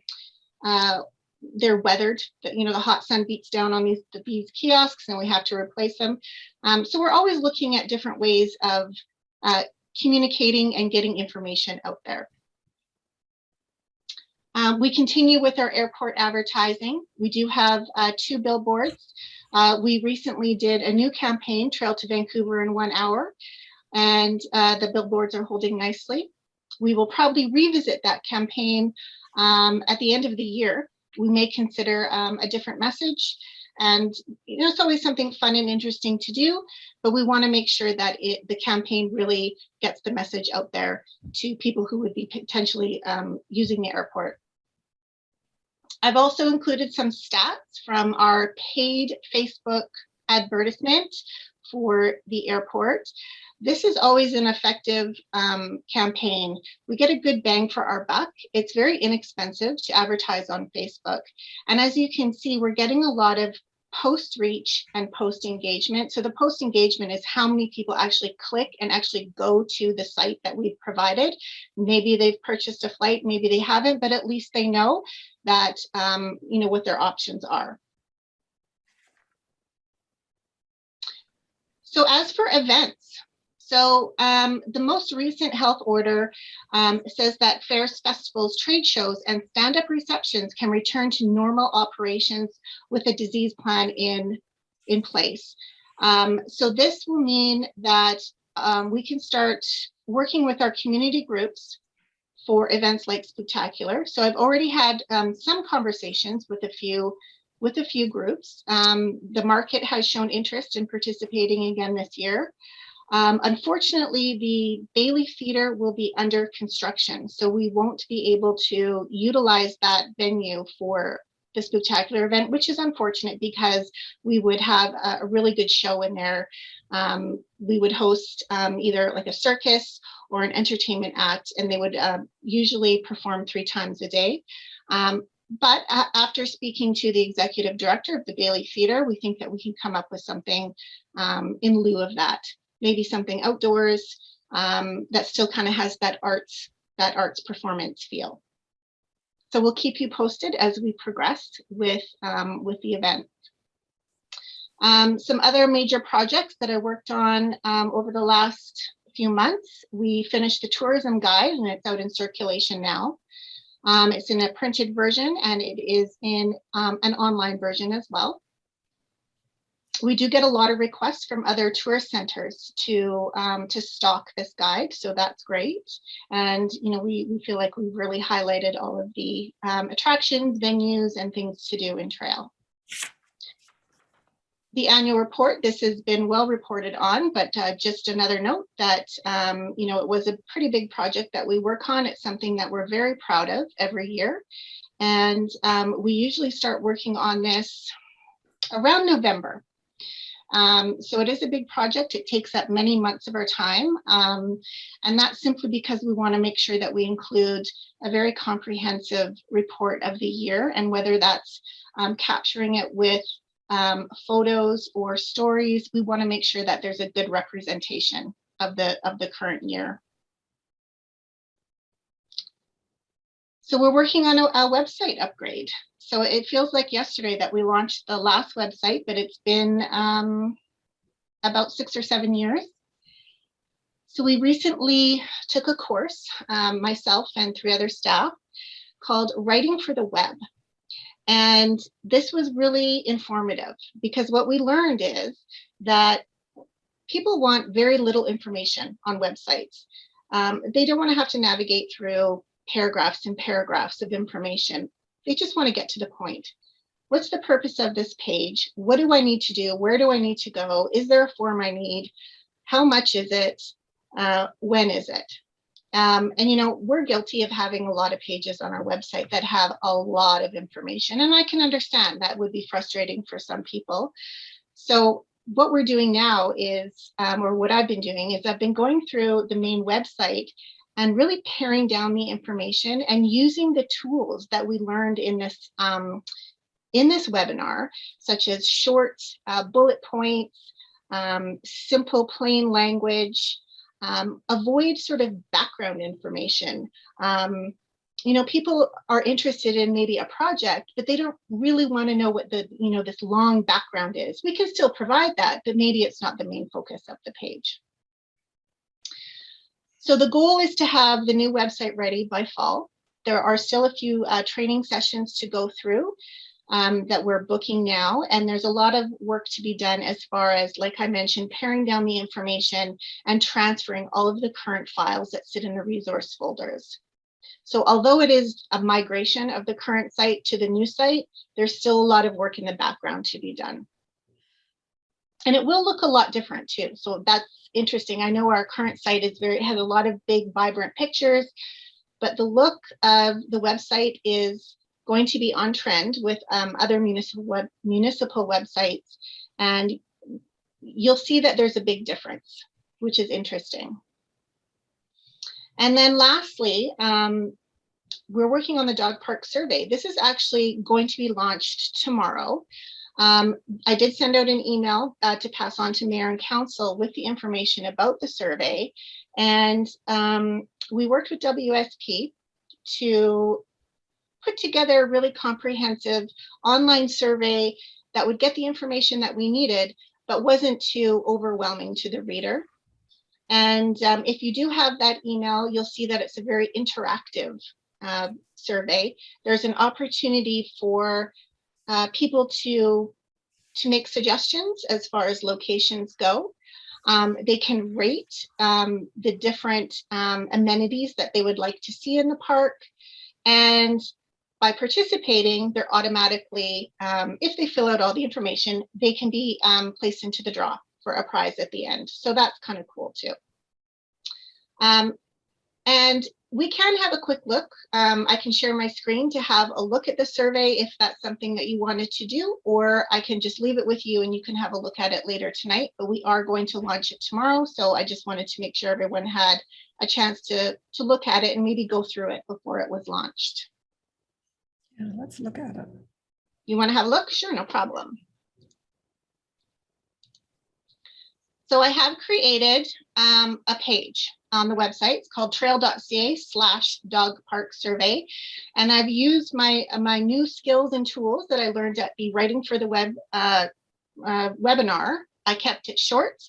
they're weathered, you know, the hot sun beats down on these kiosks and we have to replace them. So we're always looking at different ways of communicating and getting information out there. We continue with our airport advertising. We do have 2 billboards. We recently did a new campaign, Trail to Vancouver in 1 hour, and the billboards are holding nicely. We will probably revisit that campaign at the end of the year. We may consider a different message, and you know, it's always something fun and interesting to do, but we want to make sure that the campaign really gets the message out there to people who would be potentially using the airport. I've also included some stats from our paid Facebook advertisement for the airport. This is always an effective campaign. We get a good bang for our buck. It's very inexpensive to advertise on Facebook. And as you can see, we're getting a lot of post reach and post engagement. So the post engagement is how many people actually click and actually go to the site that we've provided. Maybe they've purchased a flight, maybe they haven't, but at least they know that, you know, what their options are. So as for events, so the most recent health order says that fairs, festivals, trade shows, and stand-up receptions can return to normal operations with a disease plan in place. So this will mean that we can start working with our community groups for events like Spooktacular. So I've already had some conversations with a few groups. The market has shown interest in participating again this year. Unfortunately, the Bailey Theatre will be under construction, so we won't be able to utilize that venue for the Spooktacular event, which is unfortunate because we would have a really good show in there. We would host either like a circus or an entertainment act, and they would usually perform 3 times a day. But after speaking to the executive director of the Bailey Theatre, we think that we can come up with something in lieu of that. Maybe something outdoors that still kind of has that arts performance feel. So we'll keep you posted as we progress with the event. Some other major projects that I worked on over the last few months. We finished the tourism guide, and it's out in circulation now. It's in a printed version, and it is in an online version as well. We do get a lot of requests from other tourist centers to stock this guide, so that's great. And you know, we feel like we've really highlighted all of the attractions, venues, and things to do in Trail. The annual report, this has been well reported on, but just another note that you know, it was a pretty big project that we work on. It's something that we're very proud of every year. And we usually start working on this around November. So it is a big project. It takes up many months of our time. And that's simply because we want to make sure that we include a very comprehensive report of the year, and whether that's capturing it with photos or stories, we want to make sure that there's a good representation of the current year. So we're working on a website upgrade. So it feels like yesterday that we launched the last website, but it's been about 6 or 7 years. So we recently took a course, myself and 3 other staff, called Writing for the Web. And this was really informative, because what we learned is that people want very little information on websites. They don't want to have to navigate through paragraphs and paragraphs of information. They just want to get to the point. What's the purpose of this page? What do I need to do? Where do I need to go? Is there a form I need? How much is it? When is it? And, you know, we're guilty of having a lot of pages on our website that have a lot of information. And I can understand that would be frustrating for some people. So what we're doing now is, or what I've been doing is, I've been going through the main website and really paring down the information and using the tools that we learned in this webinar, such as short bullet points, simple plain language, avoid sort of background information. You know, people are interested in maybe a project, but they don't really want to know what the, you know, this long background is. We can still provide that, but maybe it's not the main focus of the page. So the goal is to have the new website ready by fall. There are still a few training sessions to go through that we're booking now. And there's a lot of work to be done as far as, like I mentioned, paring down the information and transferring all of the current files that sit in the resource folders. So although it is a migration of the current site to the new site, there's still a lot of work in the background to be done. And it will look a lot different too. So that's interesting. I know our current site is has a lot of big, vibrant pictures, but the look of the website is going to be on trend with other municipal websites. And you'll see that there's a big difference, which is interesting. And then lastly, we're working on the dog park survey. This is actually going to be launched tomorrow. I did send out an email to pass on to Mayor and Council with the information about the survey. And we worked with WSP to put together a really comprehensive online survey that would get the information that we needed, but wasn't too overwhelming to the reader. And if you do have that email, you'll see that it's a very interactive survey. There's an opportunity for people to make suggestions as far as locations go. They can rate the different amenities that they would like to see in the park. And by participating, they're automatically, if they fill out all the information, they can be placed into the draw for a prize at the end. So that's kind of cool too. And we can have a quick look. I can share my screen to have a look at the survey if that's something that you wanted to do, or I can just leave it with you and you can have a look at it later tonight, but we are going to launch it tomorrow. So I just wanted to make sure everyone had a chance to look at it and maybe go through it before it was launched. Yeah, let's look at it. You want to have a look? Sure, no problem. So I have created a page on the website. It's called trail.ca/dog-park-survey. And I've used my new skills and tools that I learned at the Writing for the Web webinar. I kept it short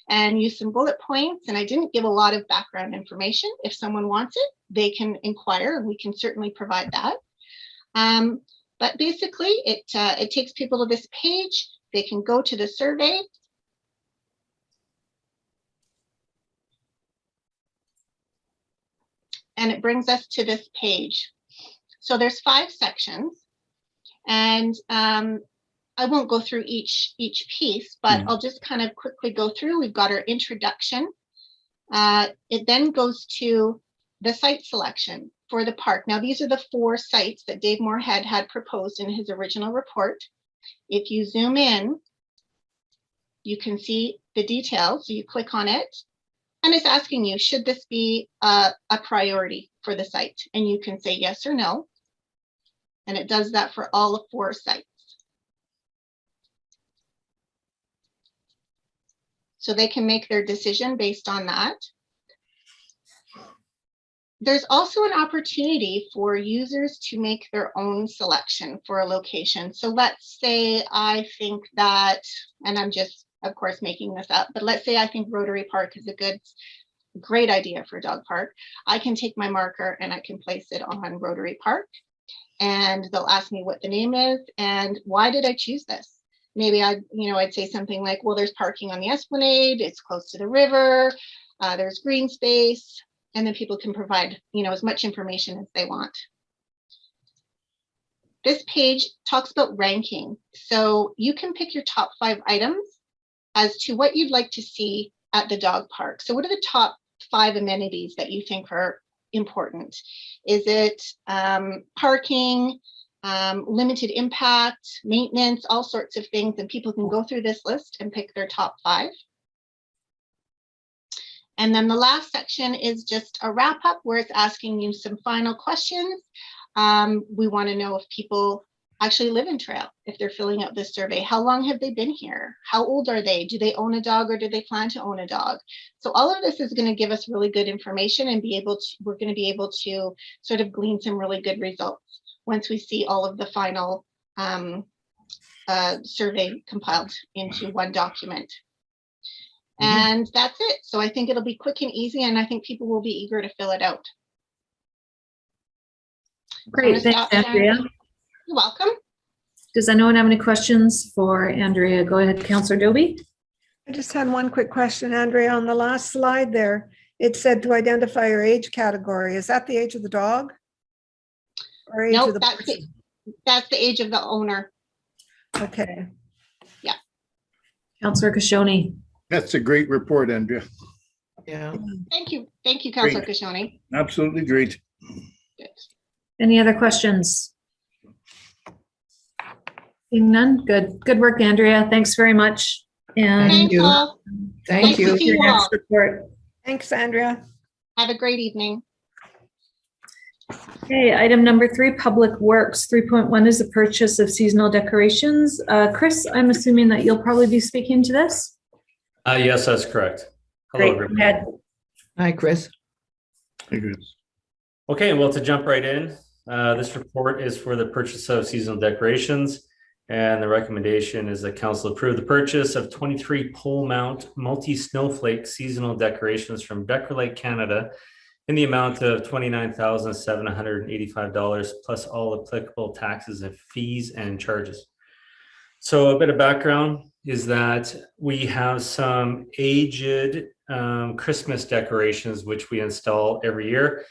and used some bullet points, and I didn't give a lot of background information. If someone wants it, they can inquire and we can certainly provide that. But basically it takes people to this page. They can go to the survey. And it brings us to this page. So there's 5 sections, and I won't go through each piece, but I'll just kind of quickly go through. We've got our introduction. It then goes to the site selection. for the park. Now, these are the 4 sites that Dave Moorhead had proposed in his original report. If you zoom in, you can see the details. So you click on it, and it's asking you, should this be a priority for the site? And you can say yes or no. And it does that for all of 4 sites. So they can make their decision based on that. There's also an opportunity for users to make their own selection for a location. So let's say I think that, and I'm just, of course, making this up, but let's say I think Rotary Park is a great idea for a dog park. I can take my marker and I can place it on Rotary Park, and they'll ask me what the name is and why did I choose this? Maybe I'd say something like, well, there's parking on the Esplanade, it's close to the river, there's green space, and then people can provide, as much information as they want. This page talks about ranking. So you can pick your top 5 items as to what you'd like to see at the dog park. So what are the top 5 amenities that you think are important? Is it parking, limited impact, maintenance, all sorts of things, and people can go through this list and pick their top 5. And then the last section is just a wrap up where it's asking you some final questions. We want to know if people actually live in Trail, if they're filling out this survey. How long have they been here? How old are they? Do they own a dog, or do they plan to own a dog? So all of this is going to give us really good information, and we're going to be able to sort of glean some really good results once we see all of the final survey compiled into one document. And that's it. So I think it'll be quick and easy, and I think people will be eager to fill it out. Great, thanks, Andrea. You're welcome. Does anyone have any questions for Andrea? Go ahead, Councillor Dobie. I just had one quick question, Andrea. On the last slide there, it said to identify your age category. Is that the age of the dog? Or age Nope, of the person? that's the age of the owner. Okay. Yeah. Councillor Kashoni. That's a great report, Andrea. Yeah. Thank you, Councillor Kashoni. Absolutely great. Good. Any other questions? Seeing none. Good work, Andrea. Thanks very much. And Thanks you. all. Thank Nice to you. see your you next all. report. Thanks, Andrea. Have a great evening. Okay, item number 3, Public Works. 3.1 is the purchase of seasonal decorations. Chris, I'm assuming that you'll probably be speaking to this. Yes, that's correct. Hello, Great, everybody. go ahead. Hi, Chris. Very good. Okay, well, to jump right in, this report is for the purchase of seasonal decorations, and the recommendation is that council approve the purchase of 23 pole mount multi-snowflake seasonal decorations from Becker Lake, Canada, in the amount of $29,785 plus all applicable taxes and fees and charges. So a bit of background is that we have some aged Christmas decorations which we install every year.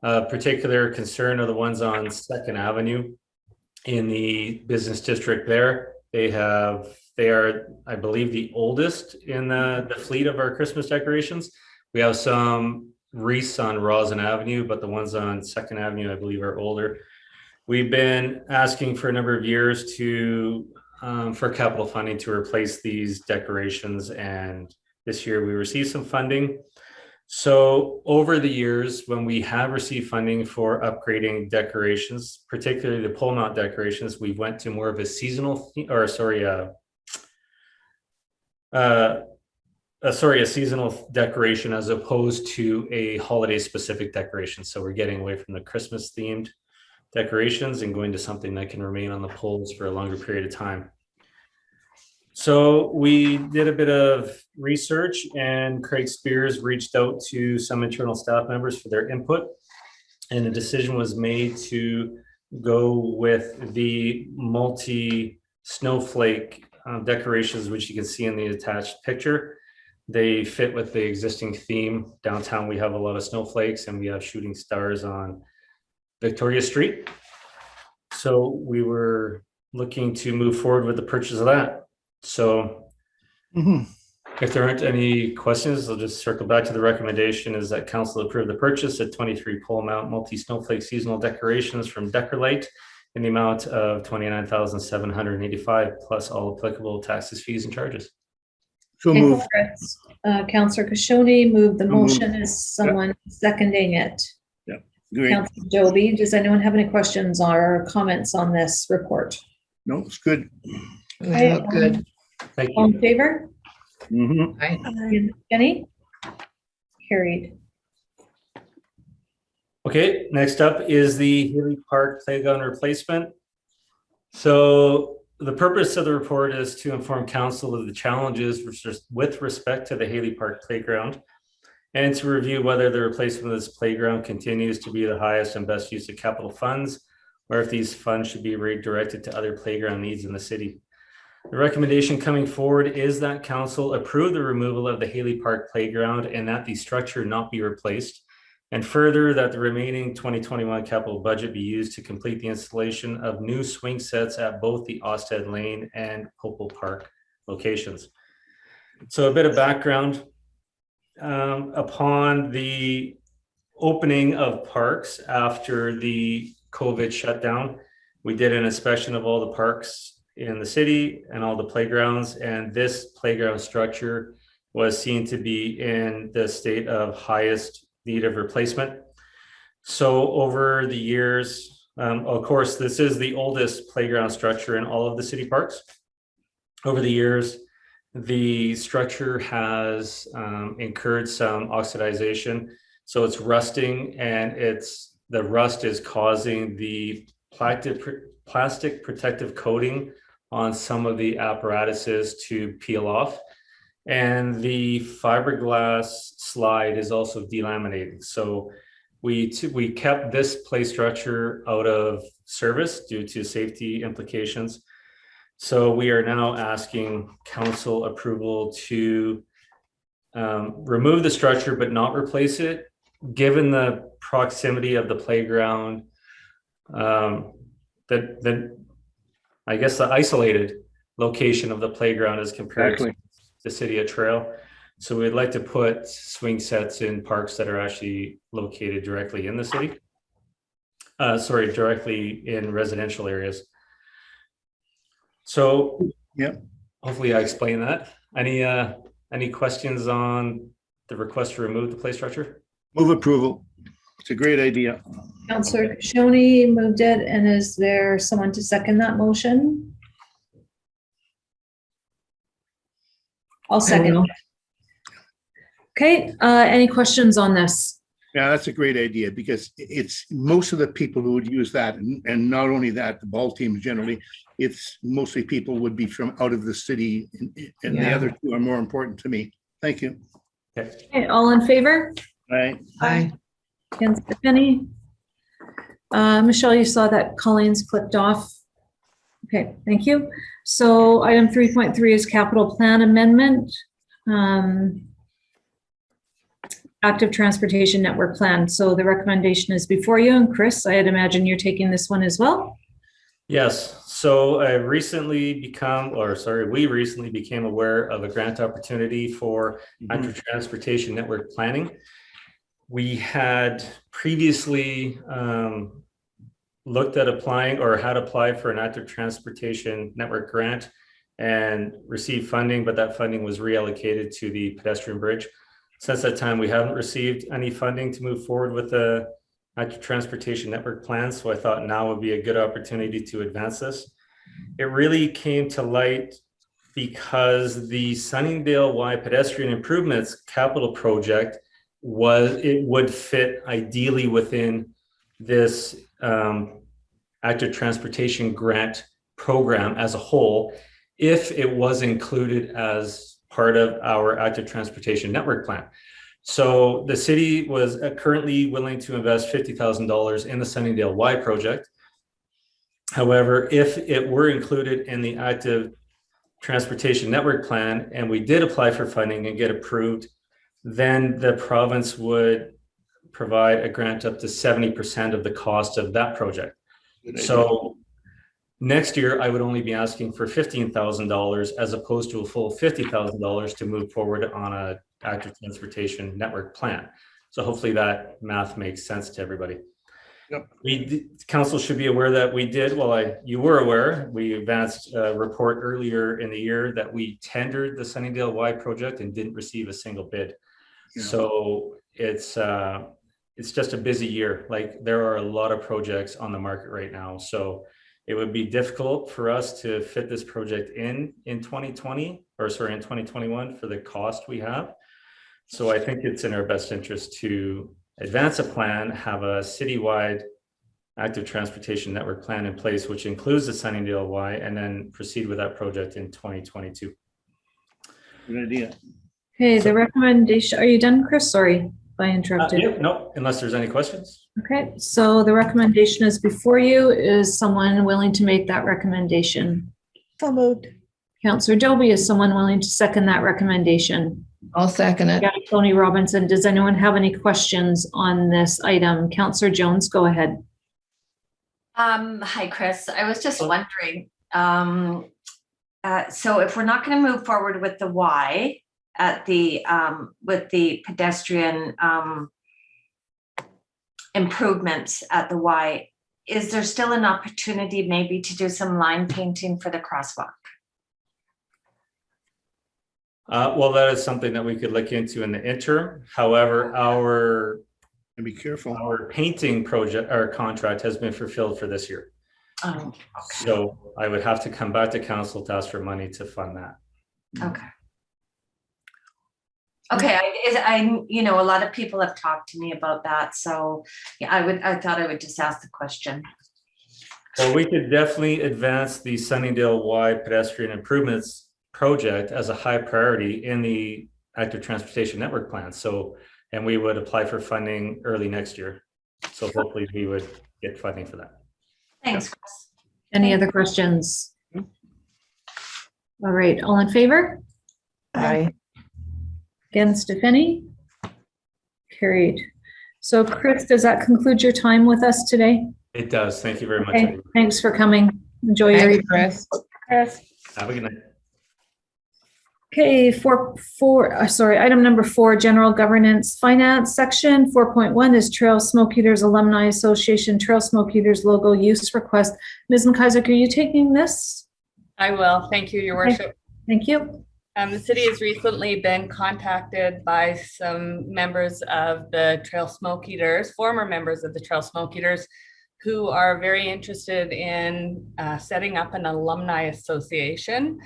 Particular concern are the ones on 2nd Avenue in the business district there. They are, I believe, the oldest in the fleet of our Christmas decorations. We have some wreaths on Rosin Avenue, but the ones on 2nd Avenue, I believe, are older. We've been asking for a number of years for capital funding to replace these decorations, and this year we received some funding. So over the years, when we have received funding for upgrading decorations, particularly the pole mount decorations, we went to more of a seasonal, a seasonal decoration as opposed to a holiday specific decoration. So we're getting away from the Christmas themed decorations and going to something that can remain on the poles for a longer period of time. So we did a bit of research, and Craig Spears reached out to some internal staff members for their input, and a decision was made to go with the multi-snowflake decorations, which you can see in the attached picture. They fit with the existing theme. Downtown, we have a lot of snowflakes, and we have shooting stars on Victoria Street. So we were looking to move forward with the purchase of that. So If there aren't any questions, I'll just circle back to the recommendation is that council approve the purchase of 23 pole mount multi-snowflake seasonal decorations from Deckerlight in the amount of $29,785 plus all applicable taxes, fees, and charges. So Okay, move. Chris. Counselor Kashoni moved the So moved. motion. Is someone seconding it? Great. Counselor Joby, does anyone have any questions or comments on this report? No, it's good. Yeah, good. Thank All you. in favor? Mhm. Aye. Any? Carried. Okay, next up is the Haley Park Playground replacement. So the purpose of the report is to inform council of the challenges with respect to the Haley Park Playground and to review whether the replacement of this playground continues to be the highest and best use of capital funds, or if these funds should be redirected to other playground needs in the city. The recommendation coming forward is that council approve the removal of the Haley Park Playground and that the structure not be replaced. And further, that the remaining 2021 capital budget be used to complete the installation of new swing sets at both the Osted Lane and Popel Park locations. So a bit of background. Upon the opening of parks after the COVID shutdown, we did an inspection of all the parks in the city and all the playgrounds, and this playground structure was seen to be in the state of highest need of replacement. So over the years, of course, this is the oldest playground structure in all of the city parks. Over the years, the structure has incurred some oxidization. So it's rusting, and the rust is causing the plastic protective coating on some of the apparatuses to peel off. And the fiberglass slide is also delaminating. So we kept this play structure out of service due to safety implications. So we are now asking council approval to remove the structure but not replace it, given the proximity of the playground, that I guess the isolated location of the playground as compared to the city of Trail. So we'd like to put swing sets in parks that are actually located directly in the city. Directly in residential areas. So yeah, hopefully I explained that. Any questions on the request to remove the play structure? Move approval. It's a great idea. Counselor Kashoni moved it, and is there someone to second that motion? I'll second. will. Okay, any questions on this? Yeah, that's a great idea because it's most of the people who would use that, and not only that, the ball teams generally, it's mostly people would be from out of the city, and the Yeah. other two are more important to me. Thank you. Okay, all in favor? All right. Aye. Against, if any? Michelle, you saw that Colleen's clicked off. Okay, thank you. So item 3.3 is capital plan amendment. Active transportation network plan. So the recommendation is before you, and Chris, I'd imagine you're taking this one as well. Yes, so we recently became aware of a grant opportunity for active transportation network planning. We had previously looked at applying or had applied for an active transportation network grant and received funding, but that funding was reallocated to the pedestrian bridge. Since that time, we haven't received any funding to move forward with the active transportation network plan. So I thought now would be a good opportunity to advance this. It really came to light because the Sunningdale Y pedestrian improvements capital project would fit ideally within this active transportation grant program as a whole, if it was included as part of our active transportation network plan. So the city was currently willing to invest $50,000 in the Sunningdale Y project. However, if it were included in the active transportation network plan and we did apply for funding and get approved, then the province would provide a grant up to 70% of the cost of that project. So Next year, I would only be asking for $15,000 as opposed to a full $50,000 to move forward on a active transportation network plan. So hopefully that math makes sense to everybody. Yep. Council should be aware that we did, you were aware, we advanced a report earlier in the year that we tendered the Sunnydale Y project and didn't receive a single bid. Yeah. So it's just a busy year. Like, there are a lot of projects on the market right now. So it would be difficult for us to fit this project in 2021 for the cost we have. So I think it's in our best interest to advance a plan, have a citywide active transportation network plan in place, which includes the Sunnydale Y, and then proceed with that project in 2022. Good idea. Okay, the recommendation, are you done, Chris? Sorry if I interrupted. Yeah, no, unless there's any questions. Okay, so the recommendation is before you. Is someone willing to make that recommendation? So moved. Councillor Dobie, is someone willing to second that recommendation? I'll second it. Yeah, Tony Robinson. Does anyone have any questions on this item? Councillor Jones, go ahead. Hi, Chris. I was just wondering, so if we're not going to move forward with the Y at the with the pedestrian improvements at the Y, is there still an opportunity maybe to do some line painting for the crosswalk? Well, that is something that we could look into in the interim. However, our And be careful. painting project, our contract has been fulfilled for this year. Oh, okay. So I would have to come back to council to ask for money to fund that. Okay. Okay, you know, a lot of people have talked to me about that, so yeah, I thought I would just ask the question. Well, we could definitely advance the Sunnydale Y pedestrian improvements project as a high priority in the active transportation network plan. So, and we would apply for funding early next year. So hopefully we would get funding for that. Thanks, Chris. Any other questions? All right, all in favor? Aye. Against, if any? Carried. So Chris, does that conclude your time with us today? It does. Thank you very much. Okay, everyone. thanks for coming. Enjoy your Thanks, evening. Chris. Chris. Have a good night. Okay, item number 4, general governance finance section. 4.1 is Trail Smoke Eaters Alumni Association Trail Smoke Eaters logo use request. Ms. McIsaac, are you taking this? I will. Thank you, Your Worship. Thank you. The city has recently been contacted by some members of the Trail Smoke Eaters, former members of the Trail Smoke Eaters, who are very interested in setting up an alumni association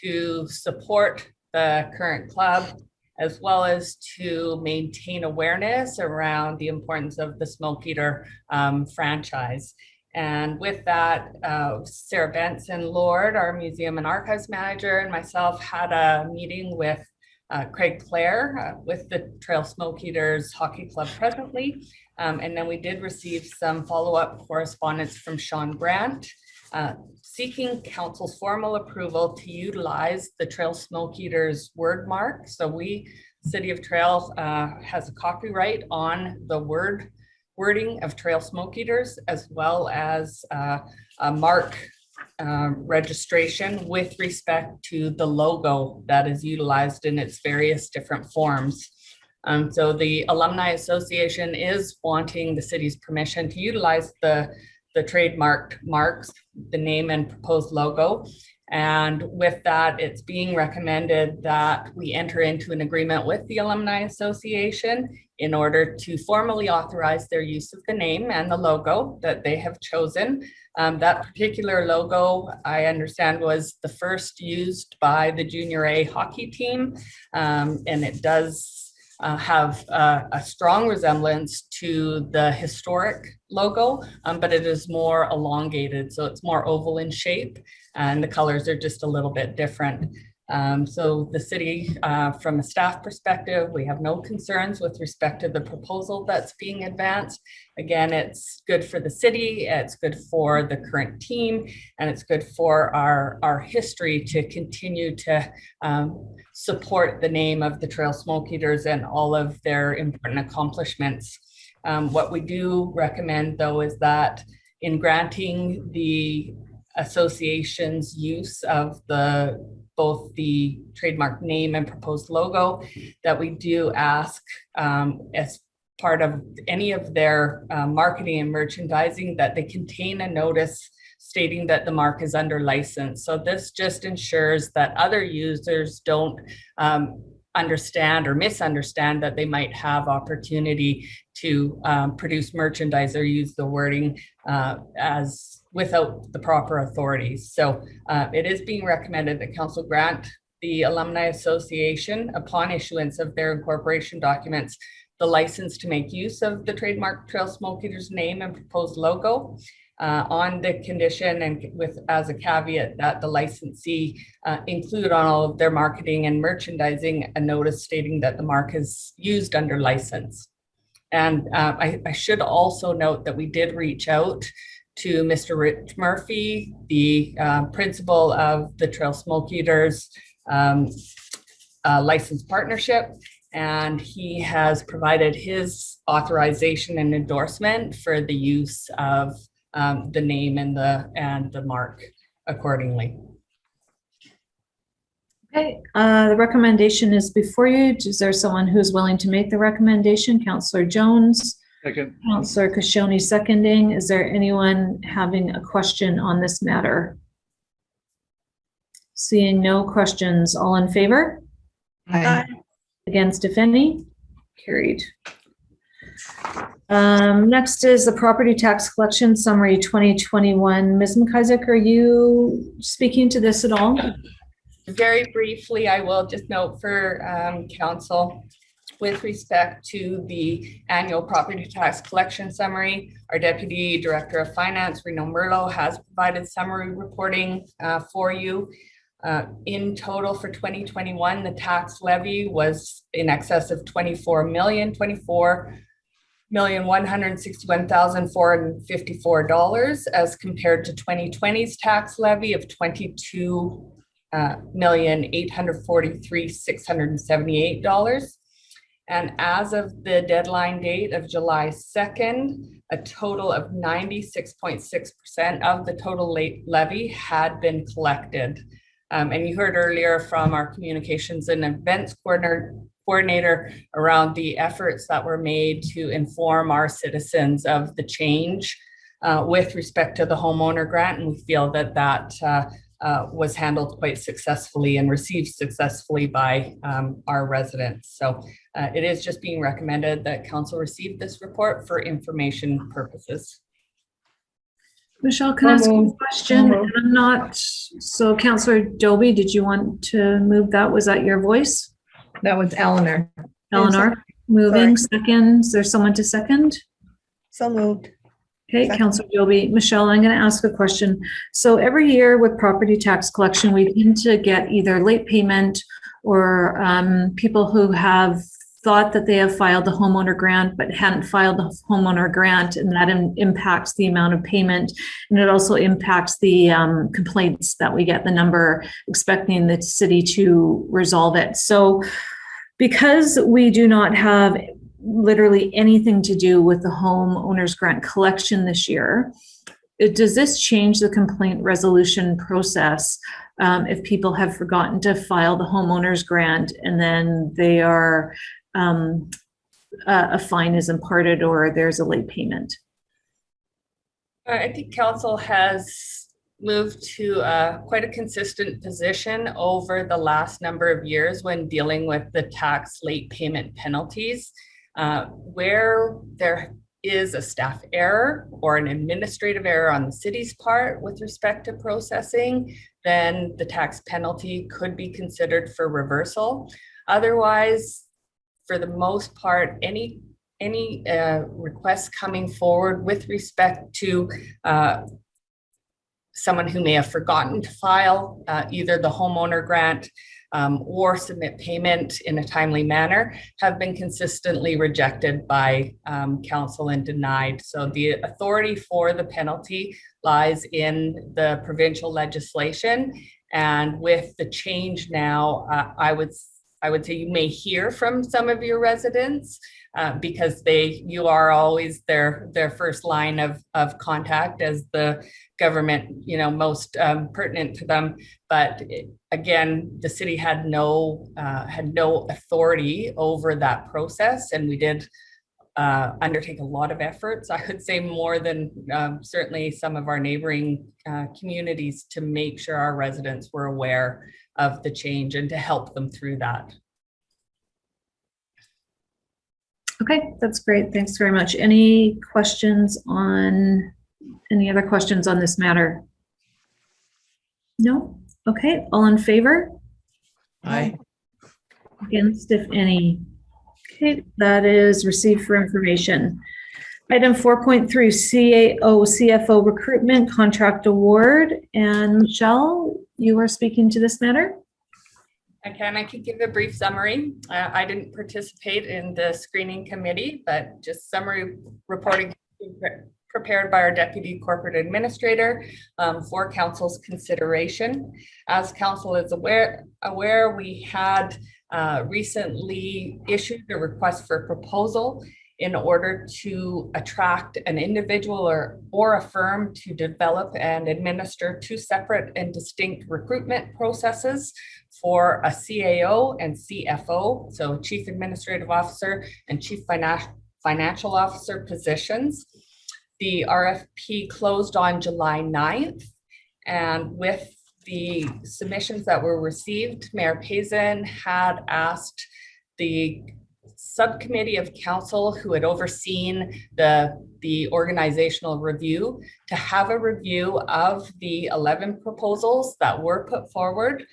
to support the current club, as well as to maintain awareness around the importance of the Smoke Eater franchise. And with that, Sarah Benson Lord, our museum and archives manager, and myself had a meeting with Craig Clare with the Trail Smoke Eaters Hockey Club presently. And then we did receive some follow-up correspondence from Sean Grant, seeking council's formal approval to utilize the Trail Smoke Eaters word mark. So we, City of Trail, has a copyright on the wording of Trail Smoke Eaters, as well as a mark registration with respect to the logo that is utilized in its various different forms. So the Alumni Association is wanting the city's permission to utilize the trademarked marks, the name and proposed logo. And with that, it's being recommended that we enter into an agreement with the Alumni Association in order to formally authorize their use of the name and the logo that they have chosen. That particular logo, I understand, was the first used by the Junior A hockey team, and it does have a strong resemblance to the historic logo, but it is more elongated, so it's more oval in shape, and the colors are just a little bit different. So the city, from a staff perspective, we have no concerns with respect to the proposal that's being advanced. Again, it's good for the city, it's good for the current team, and it's good for our history to continue to support the name of the Trail Smoke Eaters and all of their important accomplishments. What we do recommend, though, is that in granting the association's use of both the trademark name and proposed logo, that we do ask as part of any of their marketing and merchandising that they contain a notice stating that the mark is under license. So this just ensures that other users don't understand or misunderstand that they might have opportunity to produce merchandise or use the wording as without the proper authorities. So it is being recommended that council grant the Alumni Association, upon issuance of their incorporation documents, the license to make use of the trademark Trail Smoke Eaters name and proposed logo, on the condition and with as a caveat that the licensee include on all of their marketing and merchandising a notice stating that the mark is used under license. And I should also note that we did reach out to Mr. Rich Murphy, the principal of the Trail Smoke Eaters licensed partnership, and he has provided his authorization and endorsement for the use of the name and the mark accordingly. Okay, the recommendation is before you. Is there someone who's willing to make the recommendation? Councillor Jones. Second. Councillor Kashoni seconding. Is there anyone having a question on this matter? Seeing no questions, all in favor? Aye. Against, if any? Carried. Next is the property tax collection summary 2021. Ms. McIsaac, are you speaking to this at all? Very briefly, I will just note for council, with respect to the annual property tax collection summary, our Deputy Director of Finance, Reno Merlo, has provided summary reporting for you. In total for 2021, the tax levy was in excess of $24,161,454 as compared to 2020's tax levy of $22,843,678. And as of the deadline date of July 2nd, a total of 96.6% of the total levy had been collected. And you heard earlier from our communications and events coordinator around the efforts that were made to inform our citizens of the change with respect to the homeowner grant. And we feel that was handled quite successfully and received successfully by our residents. So it is just being recommended that council receive this report for information purposes. Michelle, can I ask you a question? I'm not, so Councillor Doby, did you want to move that? Was that your voice? That was Eleanor. Eleanor, moving. Second, is there someone to second? So moved. Okay, Councillor Doby. Michelle, I'm going to ask a question. So every year with property tax collection, we tend to get either late payment or people who have thought that they have filed the homeowner grant but hadn't filed the homeowner grant, and that impacts the amount of payment, and it also impacts the complaints that we get, the number, expecting the city to resolve it. So because we do not have literally anything to do with the homeowners grant collection this year, does this change the complaint resolution process if people have forgotten to file the homeowners grant and then they are a fine is imparted or there's a late payment? I think council has moved to quite a consistent position over the last number of years when dealing with the tax late payment penalties. Where there is a staff error or an administrative error on the city's part with respect to processing, then the tax penalty could be considered for reversal. Otherwise, for the most part, any requests coming forward with respect to someone who may have forgotten to file either the homeowner grant or submit payment in a timely manner have been consistently rejected by council and denied. So the authority for the penalty lies in the provincial legislation. And with the change now, I would say you may hear from some of your residents because you are always their first line of contact as the government, most pertinent to them. But again, the city had no authority over that process, and we did undertake a lot of efforts, I would say more than certainly some of our neighboring communities, to make sure our residents were aware of the change and to help them through that. Okay, that's great. Thanks very much. Any other questions on this matter? No? Okay, all in favor? Aye. Against, if any? Okay, that is received for information. Item 4.3, CAO CFO recruitment contract award. And Michelle, you are speaking to this matter? I can give a brief summary. I didn't participate in the screening committee, but just summary reporting prepared by our Deputy Corporate Administrator for Council's consideration. As Council is aware, we had recently issued a request for proposal in order to attract an individual or a firm to develop and administer 2 separate and distinct recruitment processes for a CAO and CFO, so Chief Administrative Officer and Chief Financial Officer positions. The RFP closed on July 9th, and with the submissions that were received, Mayor Payson had asked the subcommittee of council who had overseen the organizational review to have a review of the 11 proposals that were put forward,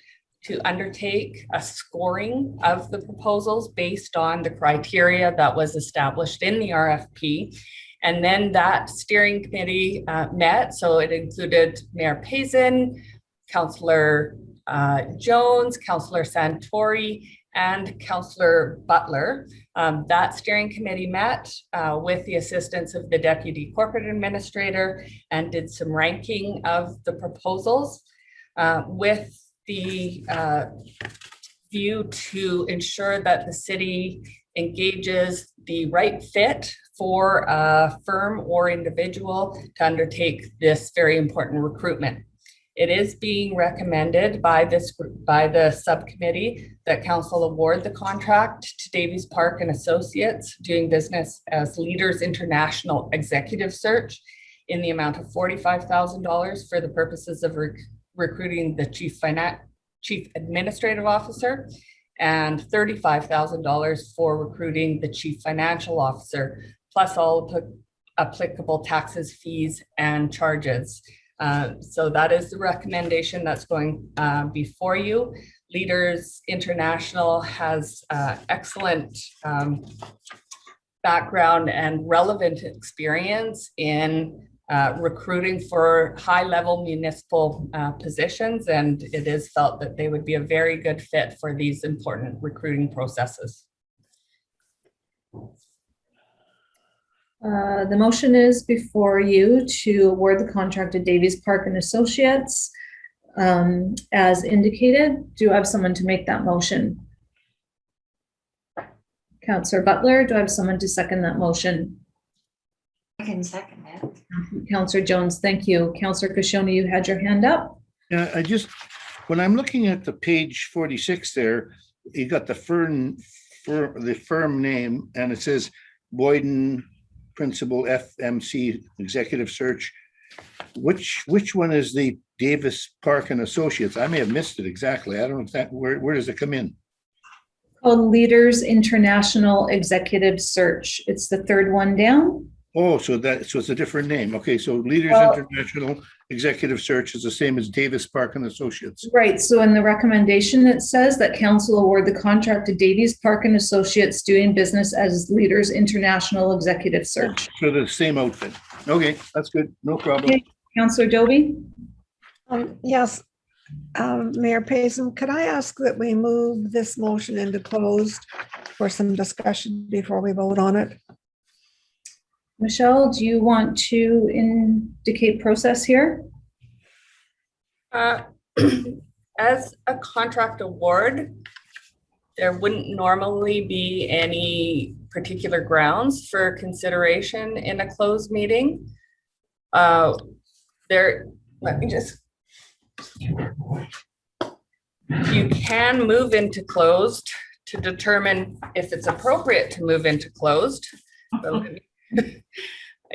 to undertake a scoring of the proposals based on the criteria that was established in the RFP. And then that steering committee met, so it included Mayor Payson, Councillor Jones, Councillor Santori, and Councillor Butler. That steering committee met with the assistance of the Deputy Corporate Administrator and did some ranking of the proposals with the view to ensure that the city engages the right fit for a firm or individual to undertake this very important recruitment. It is being recommended by the subcommittee that council award the contract to Davies Park and Associates, doing business as Leaders International Executive Search, in the amount of $45,000 for the purposes of recruiting the Chief Administrative Officer, and $35,000 for recruiting the Chief Financial Officer, plus all applicable taxes, fees, and charges. So that is the recommendation that's going before you. Leaders International has excellent background and relevant experience in recruiting for high-level municipal positions, and it is felt that they would be a very good fit for these important recruiting processes. The motion is before you to award the contract to Davies Park and Associates as indicated. Do I have someone to make that motion? Councillor Butler, do I have someone to second that motion? I can second it. Councillor Jones, thank you. Councillor Kashoni, you had your hand up. Yeah, when I'm looking at the page 46 there, you got the firm name, and it says Boyden Principal FMC Executive Search. Which one is the Davies Park and Associates? I may have missed it exactly. I don't know if that, where does it come in? Called Leaders International Executive Search. It's the third one down. Oh, so it's a different name. Okay, so Leaders International Executive Search is the same as Davies Park and Associates. Right, so in the recommendation, it says that council award the contract to Davies Park and Associates doing business as Leaders International Executive Search. So the same outfit. Okay, that's good. No problem. Okay. Councillor Dobie? Yes, Mayor Payson, could I ask that we move this motion into closed for some discussion before we vote on it? Michelle, do you want to indicate process here? As a contract award, There wouldn't normally be any particular grounds for consideration in a closed meeting. Let me just. You can move into closed to determine if it's appropriate to move into closed. I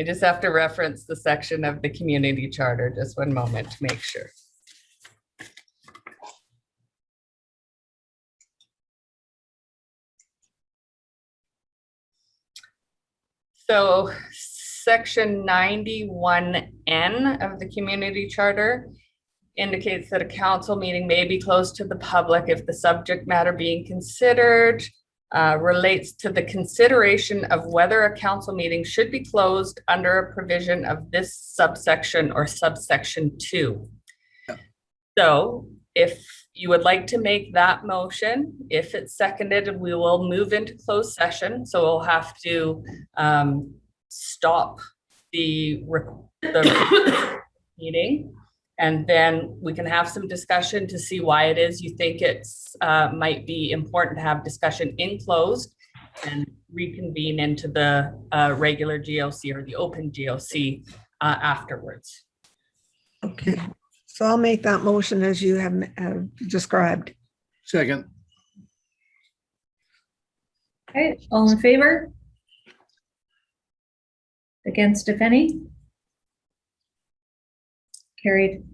just have to reference the section of the community charter, just one moment to make sure. So section 91N of the community charter indicates that a council meeting may be closed to the public if the subject matter being considered relates to the consideration of whether a council meeting should be closed under a provision of this subsection or subsection 2. So if you would like to make that motion, if it's seconded, we will move into closed session. So we'll have to stop the meeting, and then we can have some discussion to see why it is you think it's might be important to have discussion in closed and reconvene into the regular GOC or the open GOC afterwards. Okay, so I'll make that motion as you have described. Second. Okay, all in favor? Against, if any? Carried.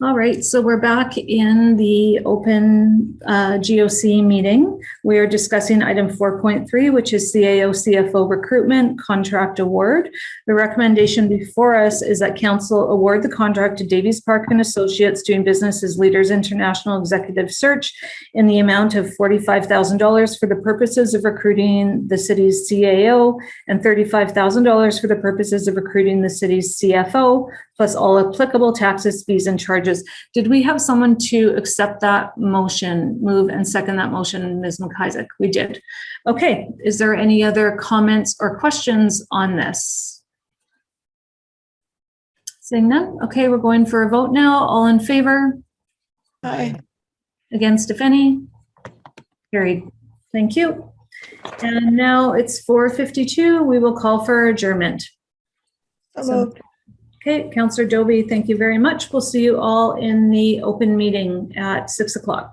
All right, so we're back in the open GOC meeting. We are discussing item 4.3, which is CAO CFO recruitment contract award. The recommendation before us is that council award the contract to Davies Park and Associates doing business as Leaders International Executive Search in the amount of $45,000 for the purposes of recruiting the city's CAO and $35,000 for the purposes of recruiting the city's CFO, plus all applicable taxes, fees, and charges. Did we have someone to accept that motion, move and second that motion, Ms. McIsaac? We did. Okay, is there any other comments or questions on this? Seeing none. Okay, we're going for a vote now. All in favor? Aye. Against, if any? Carried. Thank you. And now it's 4:52. We will call for adjournment. So moved. Okay, Councillor Dobie, thank you very much. We'll see you all in the open meeting at 6 o'clock.